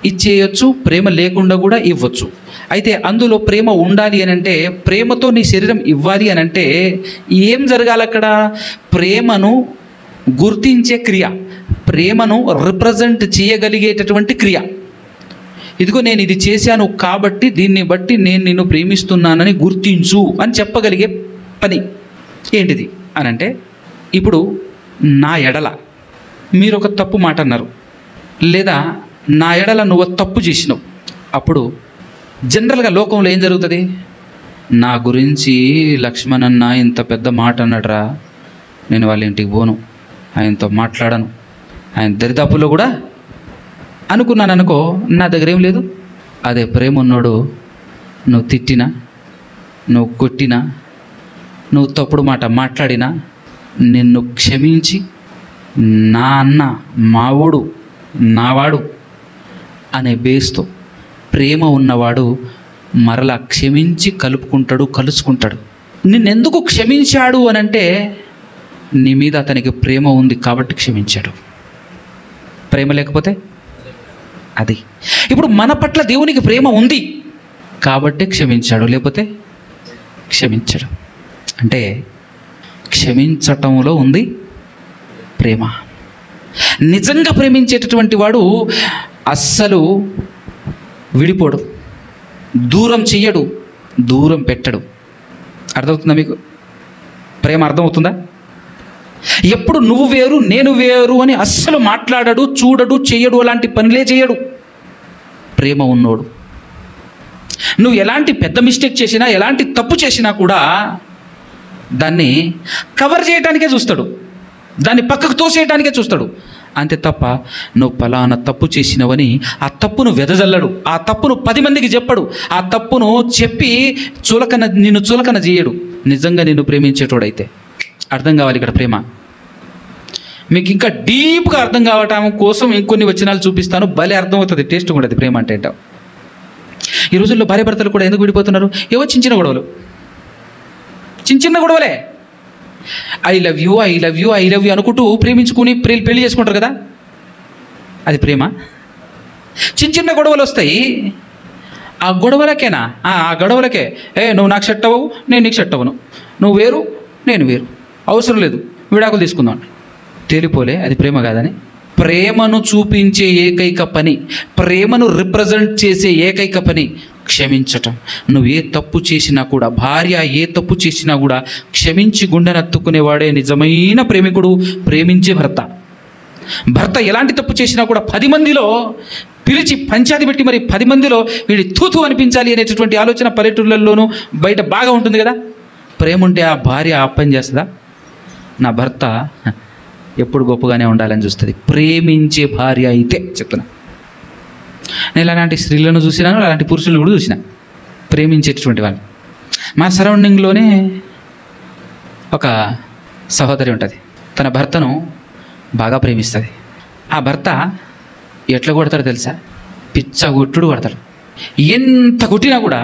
ఇచ్చేయచ్చు, ప్రేమ లేకుండా కూడా ఇవ్వచ్చు. అయితే అందులో ప్రేమ ఉండాలి అని అంటే, ప్రేమతో నీ శరీరం ఇవ్వాలి అని అంటే ఏం జరగాలి అక్కడ? ప్రేమను గుర్తించే క్రియ, ప్రేమను రిప్రజెంట్ చేయగలిగేటటువంటి క్రియ. ఇదిగో నేను ఇది చేశాను కాబట్టి దీన్ని బట్టి నేను నిన్ను ప్రేమిస్తున్నానని గుర్తించు అని చెప్పగలిగే పని ఏంటిది అని అంటే, ఇప్పుడు నా ఎడల మీరు ఒక తప్పు మాట అన్నారు, లేదా నా ఎడల నువ్వు తప్పు చేసినావు, అప్పుడు జనరల్గా లోకంలో ఏం జరుగుతుంది? నా గురించి లక్ష్మణ్ అన్న ఇంత పెద్ద మాట అన్నాడురా, నేను వాళ్ళ ఇంటికి పోను, ఆయనతో మాట్లాడను, ఆయన దరిదాపుల్లో కూడా అనుకున్నాను అనుకో, నా దగ్గర ఏం లేదు. అదే ప్రేమ ఉన్నోడు నువ్వు తిట్టినా, నువ్వు కొట్టినా, నువ్వు తప్పుడు మాట మాట్లాడినా నిన్ను క్షమించి నా అన్న, మావోడు, నావాడు అనే బేస్తో ప్రేమ ఉన్నవాడు మరలా క్షమించి కలుసుకుంటాడు. నిన్నెందుకు క్షమించాడు అని అంటే నీ మీద అతనికి ప్రేమ ఉంది కాబట్టి క్షమించాడు. ప్రేమ లేకపోతే అది. ఇప్పుడు మన పట్ల దేవునికి ప్రేమ ఉంది కాబట్టి క్షమించాడు, లేకపోతే క్షమించాడు. అంటే క్షమించటంలో ఉంది ప్రేమ. నిజంగా ప్రేమించేటటువంటి వాడు అస్సలు విడిపోడు, దూరం చెయ్యడు, దూరం పెట్టడు. అర్థమవుతుందా మీకు? ప్రేమ అర్థమవుతుందా? ఎప్పుడు నువ్వు వేరు నేను వేరు అని అస్సలు మాట్లాడడు, చూడడు, చెయ్యడు, అలాంటి పనులే చేయడు ప్రేమ ఉన్నోడు. నువ్వు ఎలాంటి పెద్ద మిస్టేక్ చేసినా, ఎలాంటి తప్పు చేసినా కూడా దాన్ని కవర్ చేయడానికే చూస్తాడు, దాన్ని పక్కకు తోసేయడానికే చూస్తాడు. అంతే తప్ప నువ్వు పలానా తప్పు చేసినవని ఆ తప్పును వెదజల్లడు, ఆ తప్పును 10 మందికి చెప్పడు, ఆ తప్పును చెప్పి నిన్ను చులకన చేయడు. నిజంగా నిన్ను ప్రేమించేటోడైతే. అర్థం కావాలి ఇక్కడ ప్రేమ. మీకు ఇంకా డీప్గా అర్థం కావటం కోసం ఇంకొన్ని వచనాలు చూపిస్తాను, భలే అర్థమవుతుంది, టేస్ట్ కూడా అది ప్రేమ అంటే ఏంటో. ఈ రోజుల్లో భార్య భర్తలు కూడా ఎందుకు విడిపోతున్నారు? ఏవో చిన్న గొడవలు, చిన్న గొడవలే. ఐ లవ్ యూ అనుకుంటూ ప్రేమించుకుని పెళ్లి చేసుకుంటారు కదా, అది ప్రేమ. చిన్న గొడవలు వస్తాయి, ఆ గొడవలకేనా? ఆ గొడవలకే నువ్వు నాకు సెట్ అవ్వవు, నేను నీకు సెట్ అవ్వను, నువ్వు వేరు నేను వేరు, అవసరం లేదు, విడాకులు తీసుకుందాం. తేలిపోలే, అది ప్రేమ కాదని. ప్రేమను చూపించే ఏకైక పని, ప్రేమను రిప్రజెంట్ చేసే ఏకైక పని క్షమించటం. నువ్వు ఏ తప్పు చేసినా కూడా, భార్య ఏ తప్పు చేసినా కూడా క్షమించి గుండెనత్తుకునేవాడే నిజమైన ప్రేమికుడు, ప్రేమించే భర్త. భర్త ఎలాంటి తప్పు చేసినా కూడా 10 మందిలో పిలిచి పంచాది పెట్టి మరి 10 మందిలో వీడి తూతు అనిపించాలి అనేటటువంటి ఆలోచన పల్లెటూళ్ళల్లోనూ బయట బాగా ఉంటుంది కదా. ప్రేమ ఉంటే ఆ భార్య ఆ పని చేస్తుందా? నా భర్త ఎప్పుడు గొప్పగానే ఉండాలని చూస్తుంది, ప్రేమించే భార్య అయితే చెప్తున్నా. నేను అలాంటి స్త్రీలను చూసినాను, అలాంటి పురుషులను కూడా చూసిన, ప్రేమించేటటువంటి వాళ్ళు. మా సరౌండింగ్లోనే ఒక సహోదరి ఉంటుంది, తన భర్తను బాగా ప్రేమిస్తుంది. ఆ భర్త ఎట్లా కొడతాడు తెలుసా? పిచ్చ కొట్టుడు కొడతాడు. ఎంత కొట్టినా కూడా,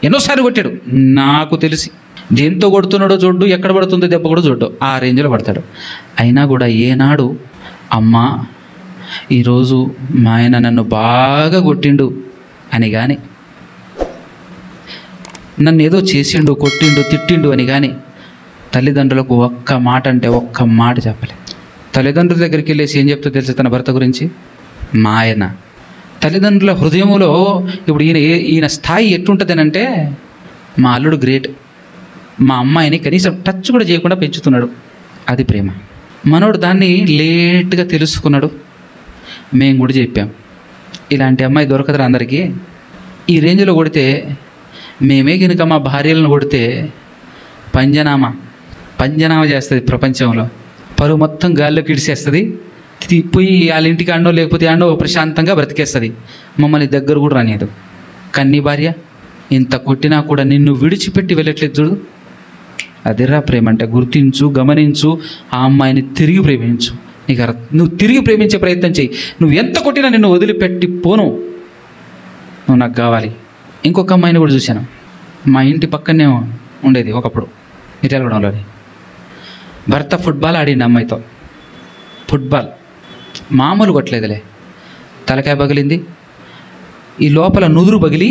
ఎన్నోసార్లు కొట్టాడు నాకు తెలిసి, దేంతో కొడుతున్నాడో చూడ్డు, ఎక్కడ పడుతుందో దెబ్బ కూడా చూడ్డు, ఆ రేంజ్లో పడతాడు. అయినా కూడా ఏనాడు అమ్మా ఈరోజు మా ఆయన నన్ను బాగా కొట్టిండు అని కానీ, నన్ను ఏదో చేసిండు, కొట్టిండు, తిట్టిండు అని కానీ తల్లిదండ్రులకు ఒక్క మాట అంటే ఒక్క మాట చెప్పలే. తల్లిదండ్రుల దగ్గరికి వెళ్ళేసి ఏం చెప్తా తెలుసు తన భర్త గురించి? మా ఆయన. తల్లిదండ్రుల హృదయంలో ఇప్పుడు ఈయన స్థాయి ఎట్లుంటుంది అంటే, మా అల్లుడు గ్రేట్, మా అమ్మాయిని కనీసం టచ్ కూడా చేయకుండా పెంచుతున్నాడు, అది ప్రేమ. మనోడు దాన్ని లేట్గా తెలుసుకున్నాడు. మేము కూడా చెప్పాం, ఇలాంటి అమ్మాయి దొరకదురా అందరికీ, ఈ రేంజ్లో కొడితే మేమే కనుక మా భార్యలను కొడితే పంజనామా చేస్తుంది ప్రపంచంలో, పరువు మొత్తం గాల్లోకి ఇడిసేస్తుంది, పోయి వాళ్ళ ఇంటికి ఆడనో లేకపోతే ఆడనో ప్రశాంతంగా బ్రతికేస్తుంది, మమ్మల్ని దగ్గర కూడా రానియదు. కన్నీ భార్య ఇంత కొట్టినా కూడా నిన్ను విడిచిపెట్టి వెళ్ళట్లేదు చూడు, అదిరా ప్రేమ అంటే. గుర్తించు, గమనించు, ఆ అమ్మాయిని తిరిగి ప్రేమించు. నువ్వు తిరిగి ప్రేమించే ప్రయత్నం చేయి. నువ్వు ఎంత కొట్టినా నిన్ను వదిలిపెట్టి పోను, నువ్వు నాకు కావాలి. ఇంకొక అమ్మాయిని కూడా చూశాను, మా ఇంటి పక్కనే ఉండేది ఒకప్పుడు, మిర్యాలగూడెంలోని. భర్త ఫుట్బాల్ ఆడింది అమ్మాయితో, ఫుట్బాల్ మామూలు కొట్టలేదులే, తలకాయ పగిలింది, ఈ లోపల నుదురు పగిలి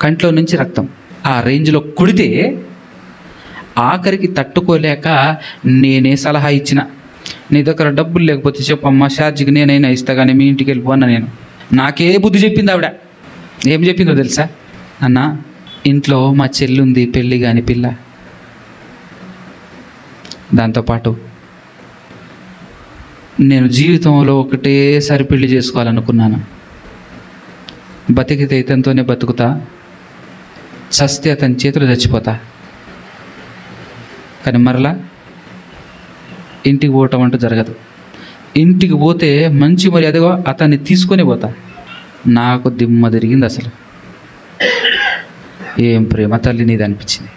కంట్లో నుంచి రక్తం, ఆ రేంజ్లో కొడితే ఆఖరికి తట్టుకోలేక నేనే సలహా ఇచ్చిన, నీ దగ్గర డబ్బులు లేకపోతే చెప్పమ్మా, ఛార్జీకి నేనైనా ఇస్తా కానీ మీ ఇంటికి వెళ్ళిపోన్నా. నేను నాకే బుద్ధి చెప్పింది ఆవిడ. ఏం చెప్పిందో తెలుసా? అన్న, ఇంట్లో మా చెల్లి ఉంది, పెళ్ళి కాని పిల్ల, దాంతోపాటు నేను జీవితంలో ఒకటేసారి పెళ్లి చేసుకోవాలనుకున్నాను. బతికితే ఇతనితోనే బతుకుతా, చస్తే అతని చేతులు చచ్చిపోతా. కానీ మరలా ఇంటికి పోవటం అంటూ జరగదు. ఇంటికి పోతే మంచి మరి అదిగో అతన్ని తీసుకొని పోతా. నాకు దిమ్మ తిరిగింది అసలు. ఏం ప్రేమ తల్లి నీది అనిపించింది.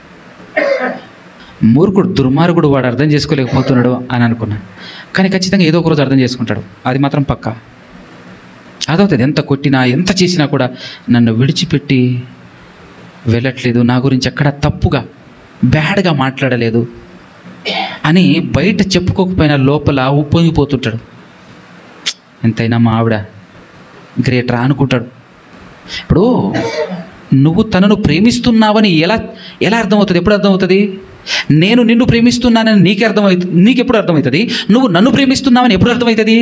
మూర్ఖుడు, దుర్మార్గుడు, వాడు అర్థం చేసుకోలేకపోతున్నాడు అని అనుకున్నాను. కానీ ఖచ్చితంగా ఏదో ఒక రోజు అర్థం చేసుకుంటాడు, అది మాత్రం పక్కా. అదవుతుంది. ఎంత కొట్టినా ఎంత చేసినా కూడా నన్ను విడిచిపెట్టి వెళ్ళట్లేదు, నా గురించి ఎక్కడ తప్పుగా బ్యాడ్గా మాట్లాడలేదు అని బయట చెప్పుకోకపోయినా లోపల ఉప్పొంగిపోతుంటాడు. ఎంతైనా మా ఆవిడ గ్రేటరా అనుకుంటాడు. ఇప్పుడు నువ్వు తనను ప్రేమిస్తున్నావని ఎలా అర్థమవుతుంది? ఎప్పుడు అర్థమవుతుంది? నేను నిన్ను ప్రేమిస్తున్నానని నీకెప్పుడు అర్థమవుతుంది? నువ్వు నన్ను ప్రేమిస్తున్నావని ఎప్పుడు అర్థమవుతుంది?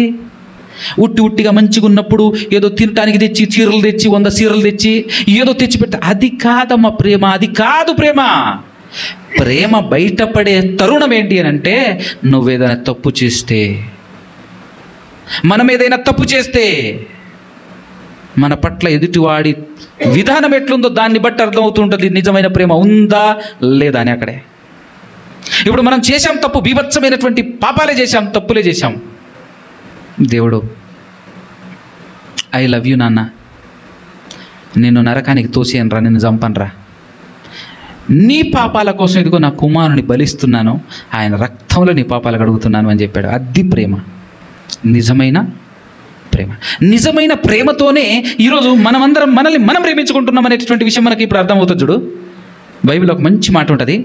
ఉట్టిగా మంచిగా ఉన్నప్పుడు ఏదో తినటానికి తెచ్చి చీరలు తెచ్చి 100 చీరలు తెచ్చి ఏదో తెచ్చిపెట్ట, అది కాదమ్మా ప్రేమ, అది కాదు ప్రేమ. ప్రేమ బయటపడే తరుణం ఏంటి అని అంటే, నువ్వేదైనా తప్పు చేస్తే, మనం ఏదైనా తప్పు చేస్తే మన పట్ల ఎదుటివాడి విధానం ఎట్లుందో దాన్ని బట్టి అర్థమవుతుంటుంది నిజమైన ప్రేమ ఉందా లేదా అని. అక్కడే ఇప్పుడు మనం చేశాం తప్పు, బీభత్సమైనటువంటి పాపాలే చేశాం, తప్పులే చేశాం. దేవుడు, ఐ లవ్ యూ నాన్న, నిన్ను నరకానికి తోసేయనరా, నిన్ను చంపనరా, నీ పాపాల కోసం ఇదిగో నా కుమారుని బలిస్తున్నాను, ఆయన రక్తంలో నీ పాపాలు కడుగుతున్నాను అని చెప్పాడు. అది ప్రేమ, నిజమైన ప్రేమ. నిజమైన ప్రేమతోనే ఈరోజు మనమందరం మనల్ని మనం ప్రేమించుకుంటున్నాం అనేటటువంటి విషయం మనకి ఇప్పుడు అర్థమవుతుంది. చూడు, బైబిల్లో ఒక మంచి మాట ఉంటుంది,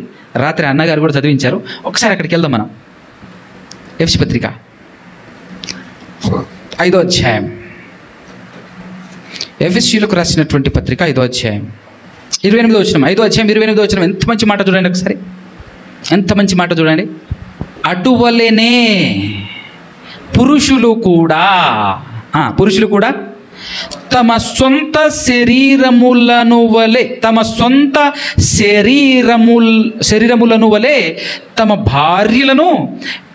రాత్రి అన్నగారు కూడా చదివించారు. ఒకసారి అక్కడికి వెళ్దాం మనం. ఎఫెసీ పత్రిక 5వ అధ్యాయం, ఎఫెసీయులకు రాసినటువంటి పత్రిక 5వ అధ్యాయం 28వ వచనం. 5వ అధ్యాయం 28వ వచనం. ఎంత మంచి మాట చూడండి ఒకసారి, ఎంత మంచి మాట చూడండి. అటువలనే పురుషులు కూడా తమ సొంత శరీరములను వలె తమ భార్యలను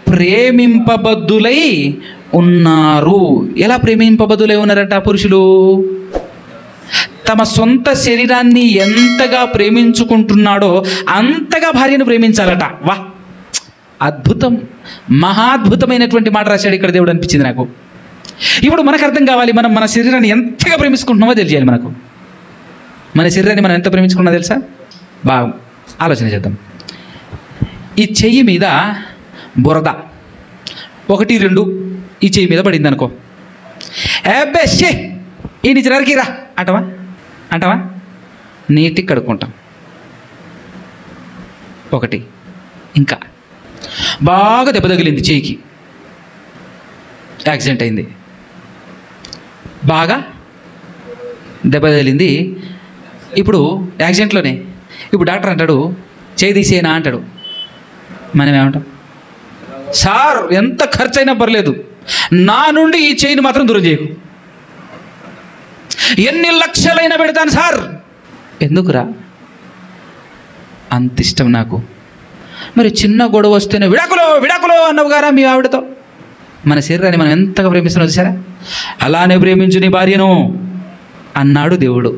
ప్రేమింపబద్దులై ఉన్నారు. ఎలా ప్రేమింపబద్దులై ఉన్నారట పురుషులు? తమ సొంత శరీరాన్ని ఎంతగా ప్రేమించుకుంటున్నాడో అంతగా భార్యను ప్రేమించాలట. వా, అద్భుతం, మహాద్భుతమైనటువంటి మాట రాశాడు ఇక్కడ దేవుడు అనిపించింది నాకు. ఇప్పుడు మనకు అర్థం కావాలి, మనం మన శరీరాన్ని ఎంతగా ప్రేమించుకుంటున్నామో తెలియాలి మనకు. మన శరీరాన్ని మనం ఎంత ప్రేమించుకున్నామో తెలుసా? బాగా ఆలోచన చేద్దాం. ఈ చెయ్యి మీద బురద 1, 2 ఈ చెయ్యి మీద పడింది అనుకో, అబ్బే ఈ నుంచి నరికిరా అంటావా? నీటికి కడుక్కుంటాం. 1 ఇంకా బాగా దెబ్బ తగిలింది, చెయ్యికి యాక్సిడెంట్ అయింది, బాగా దెబ్బ తగిలింది. ఇప్పుడు యాక్సిడెంట్లోనే ఇప్పుడు డాక్టర్ అంటాడు చేయి తీసేనా అంటాడు. మనం ఏమంటాం? సార్ ఎంత ఖర్చు అయినా పర్లేదు, నా నుండి ఈ చెయ్యిని మాత్రం దూరం చేయకు, ఎన్ని లక్షలైనా పెడతాను సార్. ఎందుకురా అంత ఇష్టం నాకు? మరి చిన్న గొడవ వస్తేనే విడాకులో అన్నవు గారా మీ ఆవిడతో. మన శరీరాన్ని మనం ఎంతగా ప్రేమిస్తున్నాం చూసారా? అలానే ప్రేమించు నీ భార్యను అన్నాడు దేవుడు.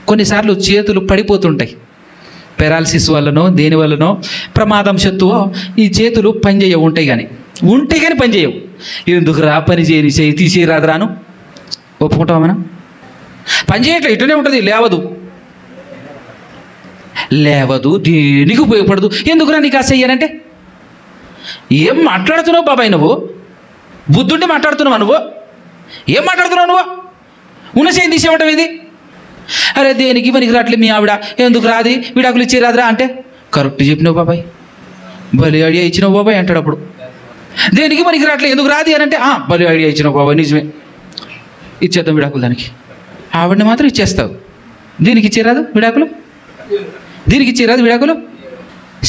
కొన్నిసార్లు చేతులు పడిపోతుంటాయి, పెరాలసిస్ వల్లనో దేని వల్లనో ప్రమాదంశత్తువో ఈ చేతులు పనిచేయవు, ఉంటాయి కానీ పనిచేయవు. ఎందుకురా పని చేయని చేయి తీసేరాదురాను ఒప్పుకుంటావా? మనం పని చేయట్లే, ఇట్లనే ఉంటుంది, లేవదు, దేనికి ఉపయోగపడదు. ఎందుకురా నీకు ఆ చెయ్యనంటే? ఏం మాట్లాడుతున్నావు బాబాయ్ నువ్వు? బుద్ధుండి మాట్లాడుతున్నావా నువ్వు? ఏం మాట్లాడుతున్నావు నువ్వు? ఉన్న చేయి తీసేయటం ఇది. అరే దేనికి పనికి రాట్లే మీ ఆవిడ, ఎందుకు రాది, విడాకులు ఇచ్చి రాదురా అంటే, కరెక్ట్ చెప్పినావు బాబాయ్, బలి ఐడియా ఇచ్చినావు బాబాయ్ అంటాడు. అప్పుడు దేనికి పనికి రాట్లే ఎందుకు రాది అని అంటే, బలి ఐడియా ఇచ్చినావు బాబాయ్, నిజమే, ఇచ్చేద్దాం విడాకులు. దానికి ఆవిడని మాత్రం ఇచ్చేస్తావు, దీనికి ఇచ్చేరాదు విడాకులు, దీనికి ఇచ్చేరాదు విడాకులు.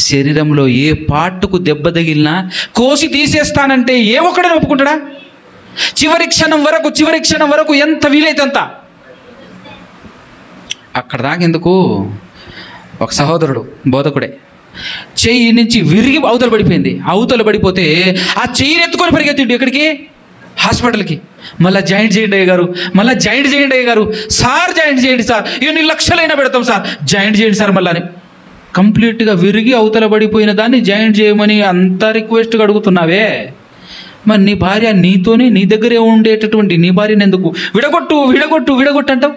శరీరంలో ఏ పార్టుకు దెబ్బ తగిలినా కోసి తీసేస్తానంటే ఏ ఒక్కడని ఒప్పుకుంటాడా? చివరి క్షణం వరకు ఎంత వీలైతే అంత. అక్కడ దాకెందుకు? ఒక సహోదరుడు బోధకుడే చెయ్యి నుంచి విరిగి అవతల పడిపోయింది. అవతల పడిపోతే ఆ చెయ్యిని ఎత్తుకొని పరిగెత్తిండు ఎక్కడికి? హాస్పిటల్కి. మళ్ళీ జాయింట్ చేయండి అయ్య గారు, సార్ జాయింట్ చేయండి సార్, ఎన్ని లక్షలైనా పెడతాం సార్, జాయింట్ చేయండి సార్ మళ్ళీ అని. కంప్లీట్గా విరిగి అవతల పడిపోయిన దాన్ని జాయింట్ చేయమని అంత రిక్వెస్ట్గా అడుగుతున్నావే, మరి నీ భార్య నీతోనే నీ దగ్గరే ఉండేటటువంటి నీ భార్యను ఎందుకు విడగొట్టు విడగొట్టు విడగొట్టు అంటావు?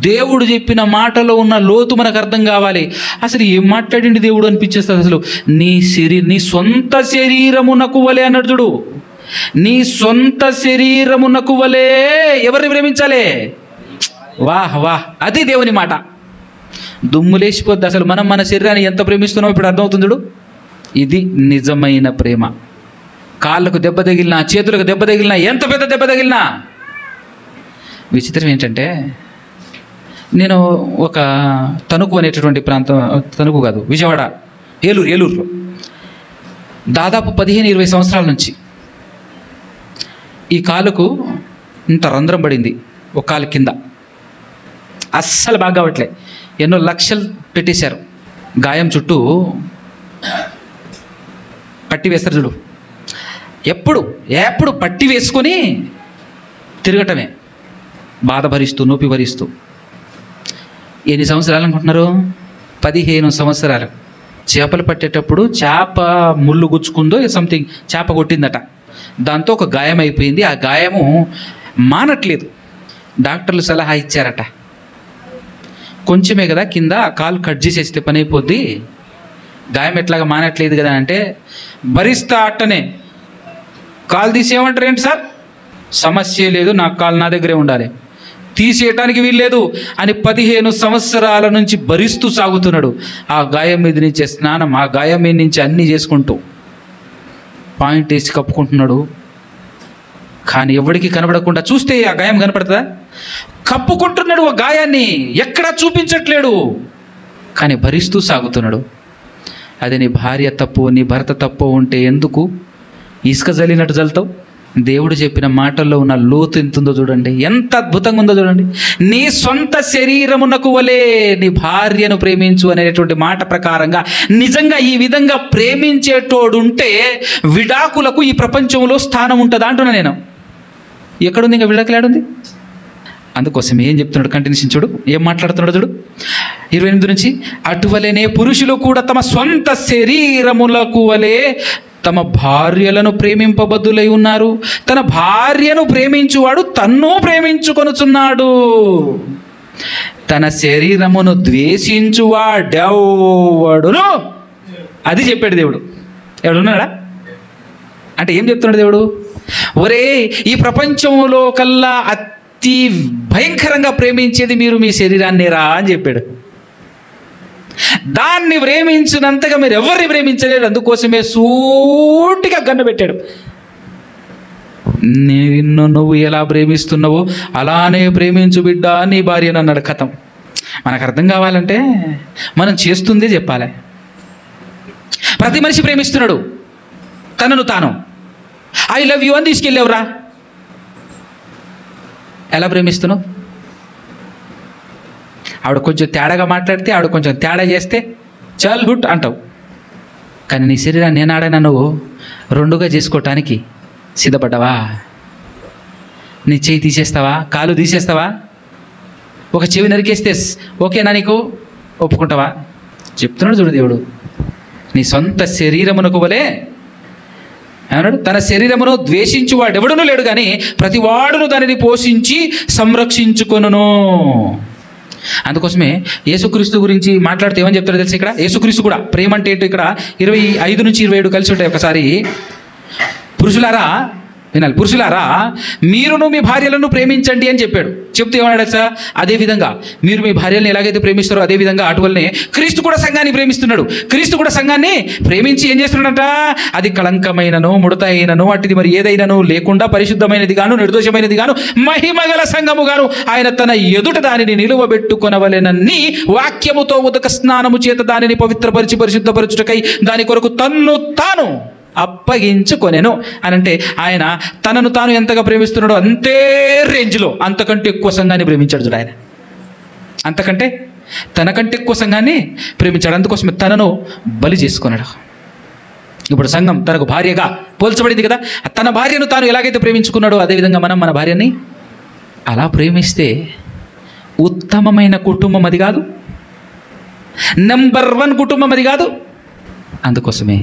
దేవుడు చెప్పిన మాటలో ఉన్న లోతు మనకు అర్థం కావాలి. అసలు ఏం మాట్లాడింది దేవుడు అనిపించేస్తుంది. అసలు నీ సొంత శరీరమునకు వలే అన్నాడు చూడు. నీ సొంత శరీరమునకు వలే ఎవరిని ప్రేమించాలి? వాహ్ వాహ్, అది దేవుని మాట. దుమ్ము లేచిపోద్ది. అసలు మనం మన శరీరాన్ని ఎంత ప్రేమిస్తున్నామో ఇప్పుడు అర్థమవుతుంది చూడు. ఇది నిజమైన ప్రేమ. కాళ్ళకు దెబ్బ తగిలినా, చేతులకు దెబ్బ తగిలినా, ఎంత పెద్ద దెబ్బ తగిలినా. విచిత్రం ఏంటంటే, నేను ఒక తణుకు అనేటటువంటి ప్రాంతం, తణుకు కాదు విజయవాడ, ఏలూరులో దాదాపు 15-20 సంవత్సరాల నుంచి ఈ కాలుకు ఇంత రంధ్రం పడింది. ఒక కాలు కింద అస్సలు బాగా కావట్లే. ఎన్నో లక్షలు పెట్టేశారు. గాయం చుట్టూ పట్టి వేస్తారు చూడు. ఎప్పుడు పట్టి వేసుకొని తిరగటమే, బాధ భరిస్తూ నొప్పి భరిస్తూ. ఎన్ని సంవత్సరాలు అనుకుంటున్నారు? 15 సంవత్సరాలు. చేపలు పట్టేటప్పుడు చేప ముళ్ళు గుచ్చుకుందో సంథింగ్, చేప కొట్టిందట. దాంతో ఒక గాయం అయిపోయింది. ఆ గాయము మానట్లేదు. డాక్టర్లు సలహా ఇచ్చారట, కొంచెమే కదా కింద, కాలు కట్ చేసేస్తే పని అయిపోద్ది, గాయం ఎట్లాగా మానట్లేదు కదా అంటే, భరిస్తా అట్టనే. కాలు తీసేయమంటారు ఏంటి సార్? సమస్య లేదు, నాకు కాలు నా దగ్గరే ఉండాలి, తీసేయటానికి వీల్లేదు అని 15 సంవత్సరాల నుంచి భరిస్తూ సాగుతున్నాడు. ఆ గాయం మీద నుంచే స్నానం, ఆ గాయం మీద నుంచి అన్నీ చేసుకుంటూ పాయింట్ వేసి కప్పుకుంటున్నాడు. కానీ ఎవరికి కనబడకుండా, చూస్తే ఆ గాయం కనపడుతుందా? కప్పుకుంటున్నాడు ఆ గాయాన్ని, ఎక్కడా చూపించట్లేడు, కానీ భరిస్తూ సాగుతున్నాడు. అది నీ భార్య తప్పు, నీ భర్త తప్పు ఉంటే ఎందుకు ఇసుక జల్లినట్టు జల్లుతావు? దేవుడు చెప్పిన మాటల్లో ఉన్న లోతు ఎంత ఉందో చూడండి, ఎంత అద్భుతంగా ఉందో చూడండి. నీ సొంత శరీరమునకు వలే నీ భార్యను ప్రేమించు అనేటువంటి మాట ప్రకారంగా నిజంగా ఈ విధంగా ప్రేమించేటోడుంటే విడాకులకు ఈ ప్రపంచంలో స్థానం ఉంటుందా అంటున్నా నేను. ఎక్కడుంది ఇంకా విడాకులాడుంది? అందుకోసం ఏం చెప్తున్నాడు, కంటిన్యూషన్ చూడు, ఏం మాట్లాడుతున్నాడు చూడు 28 నుంచి. అటువలనే పురుషులు కూడా తమ సొంత శరీరములకు వలే తమ భార్యలను ప్రేమింపబద్దులై ఉన్నారు. తన భార్యను ప్రేమించువాడు తన్ను ప్రేమించుకొనుచున్నాడు. తన శరీరమును ద్వేషించువాడెవడును, అది చెప్పాడు దేవుడు. ఎవడున్నాడా అంటే ఏం చెప్తున్నాడు దేవుడు? ఒరే, ఈ ప్రపంచంలో కల్లా అతి భయంకరంగా ప్రేమించేది మీరు మీ శరీరాన్నేరా అని చెప్పాడు. దాన్ని ప్రేమించినంతగా మీరు ఎవరిని ప్రేమించలేరు. అందుకోసమే సూటిగా గన్ను పెట్టాడు. నిన్ను నువ్వు ఎలా ప్రేమిస్తున్నావో అలానే ప్రేమించు బిడ్డ నీ భార్యను అన్నాడు. కథం. మనకు అర్థం కావాలంటే మనం చేస్తుందే చెప్పాలి. ప్రతి మనిషి ప్రేమిస్తున్నాడు తనను తాను. ఐ లవ్ యూ అని తీసుకెళ్ళేవరా? ఎలా ప్రేమిస్తున్నావు? ఆవిడ కొంచెం తేడాగా మాట్లాడితే, ఆవిడ కొంచెం తేడా చేస్తే చాలు గుడ్ అంటావు. కానీ నీ శరీరాన్ని నేనాడైనా నువ్వు 2గా చేసుకోవటానికి సిద్ధపడ్డావా? నీ చెయ్యి తీసేస్తావా? కాలు తీసేస్తావా? ఒక చెవి నరికేస్తే ఓకేనా నీకు? ఒప్పుకుంటావా? చెప్తున్నాడు చూడు దేవుడు, నీ సొంత శరీరమునకు వలే ఏమన్నాడు? తన శరీరమును ద్వేషించువాడు ఎవడునూ లేడు, కానీ ప్రతివాడును దానిని పోషించి సంరక్షించుకొనును. అందుకోసమే యేసుక్రీస్తు గురించి మాట్లాడితే ఏమని చెప్తారో తెలుసు ఇక్కడ? యేసుక్రీస్తు కూడా ప్రేమ అంటే ఏంటో ఇక్కడ 25 నుంచి 27 కలిసి ఉంటాయి. ఒకసారి పురుషులారా వినాలి, పురుషులారా మీరును మీ భార్యలను ప్రేమించండి అని చెప్పాడు. చెప్తే ఏమన్నాడు సార్? అదేవిధంగా మీరు మీ భార్యలను ఎలాగైతే ప్రేమిస్తారో అదేవిధంగా అటువల్లనే క్రీస్తు కూడా సంఘాన్ని ప్రేమిస్తున్నాడు. క్రీస్తు కూడా సంఘాన్ని ప్రేమించి ఏం చేస్తున్నాడంట? అది కళంకమైనను ముడత అయినను అటుది మరి ఏదైనాను లేకుండా పరిశుద్ధమైనది గాను నిర్దోషమైనది గాను మహిమగల సంఘము గాను ఆయన తన ఎదుట దానిని నిలువబెట్టుకొనవలెనని వాక్యముతో ఉదక స్నానము చేత దానిని పవిత్రపరిచి పరిశుద్ధపరచుటకై దాని కొరకు తన్ను తాను అప్పగించుకొనెను అనంటే ఆయన తనను తాను ఎంతగా ప్రేమిస్తున్నాడో అంతే రేంజ్లో అంతకంటే ఎక్కువ సంఘాన్ని ప్రేమించాడు చూడు. ఆయన అంతకంటే తనకంటే ఎక్కువ సంఘాన్ని ప్రేమించాడు. అందుకోసమే తనను బలి చేసుకున్నాడు. ఇప్పుడు సంఘం తనకు భార్యగా పోల్చబడింది కదా. తన భార్యను తాను ఎలాగైతే ప్రేమించుకున్నాడో అదేవిధంగా మనం మన భార్యని అలా ప్రేమిస్తే ఉత్తమమైన కుటుంబం అది కాదు, నెంబర్ 1 కుటుంబం అది కాదు. అందుకోసమే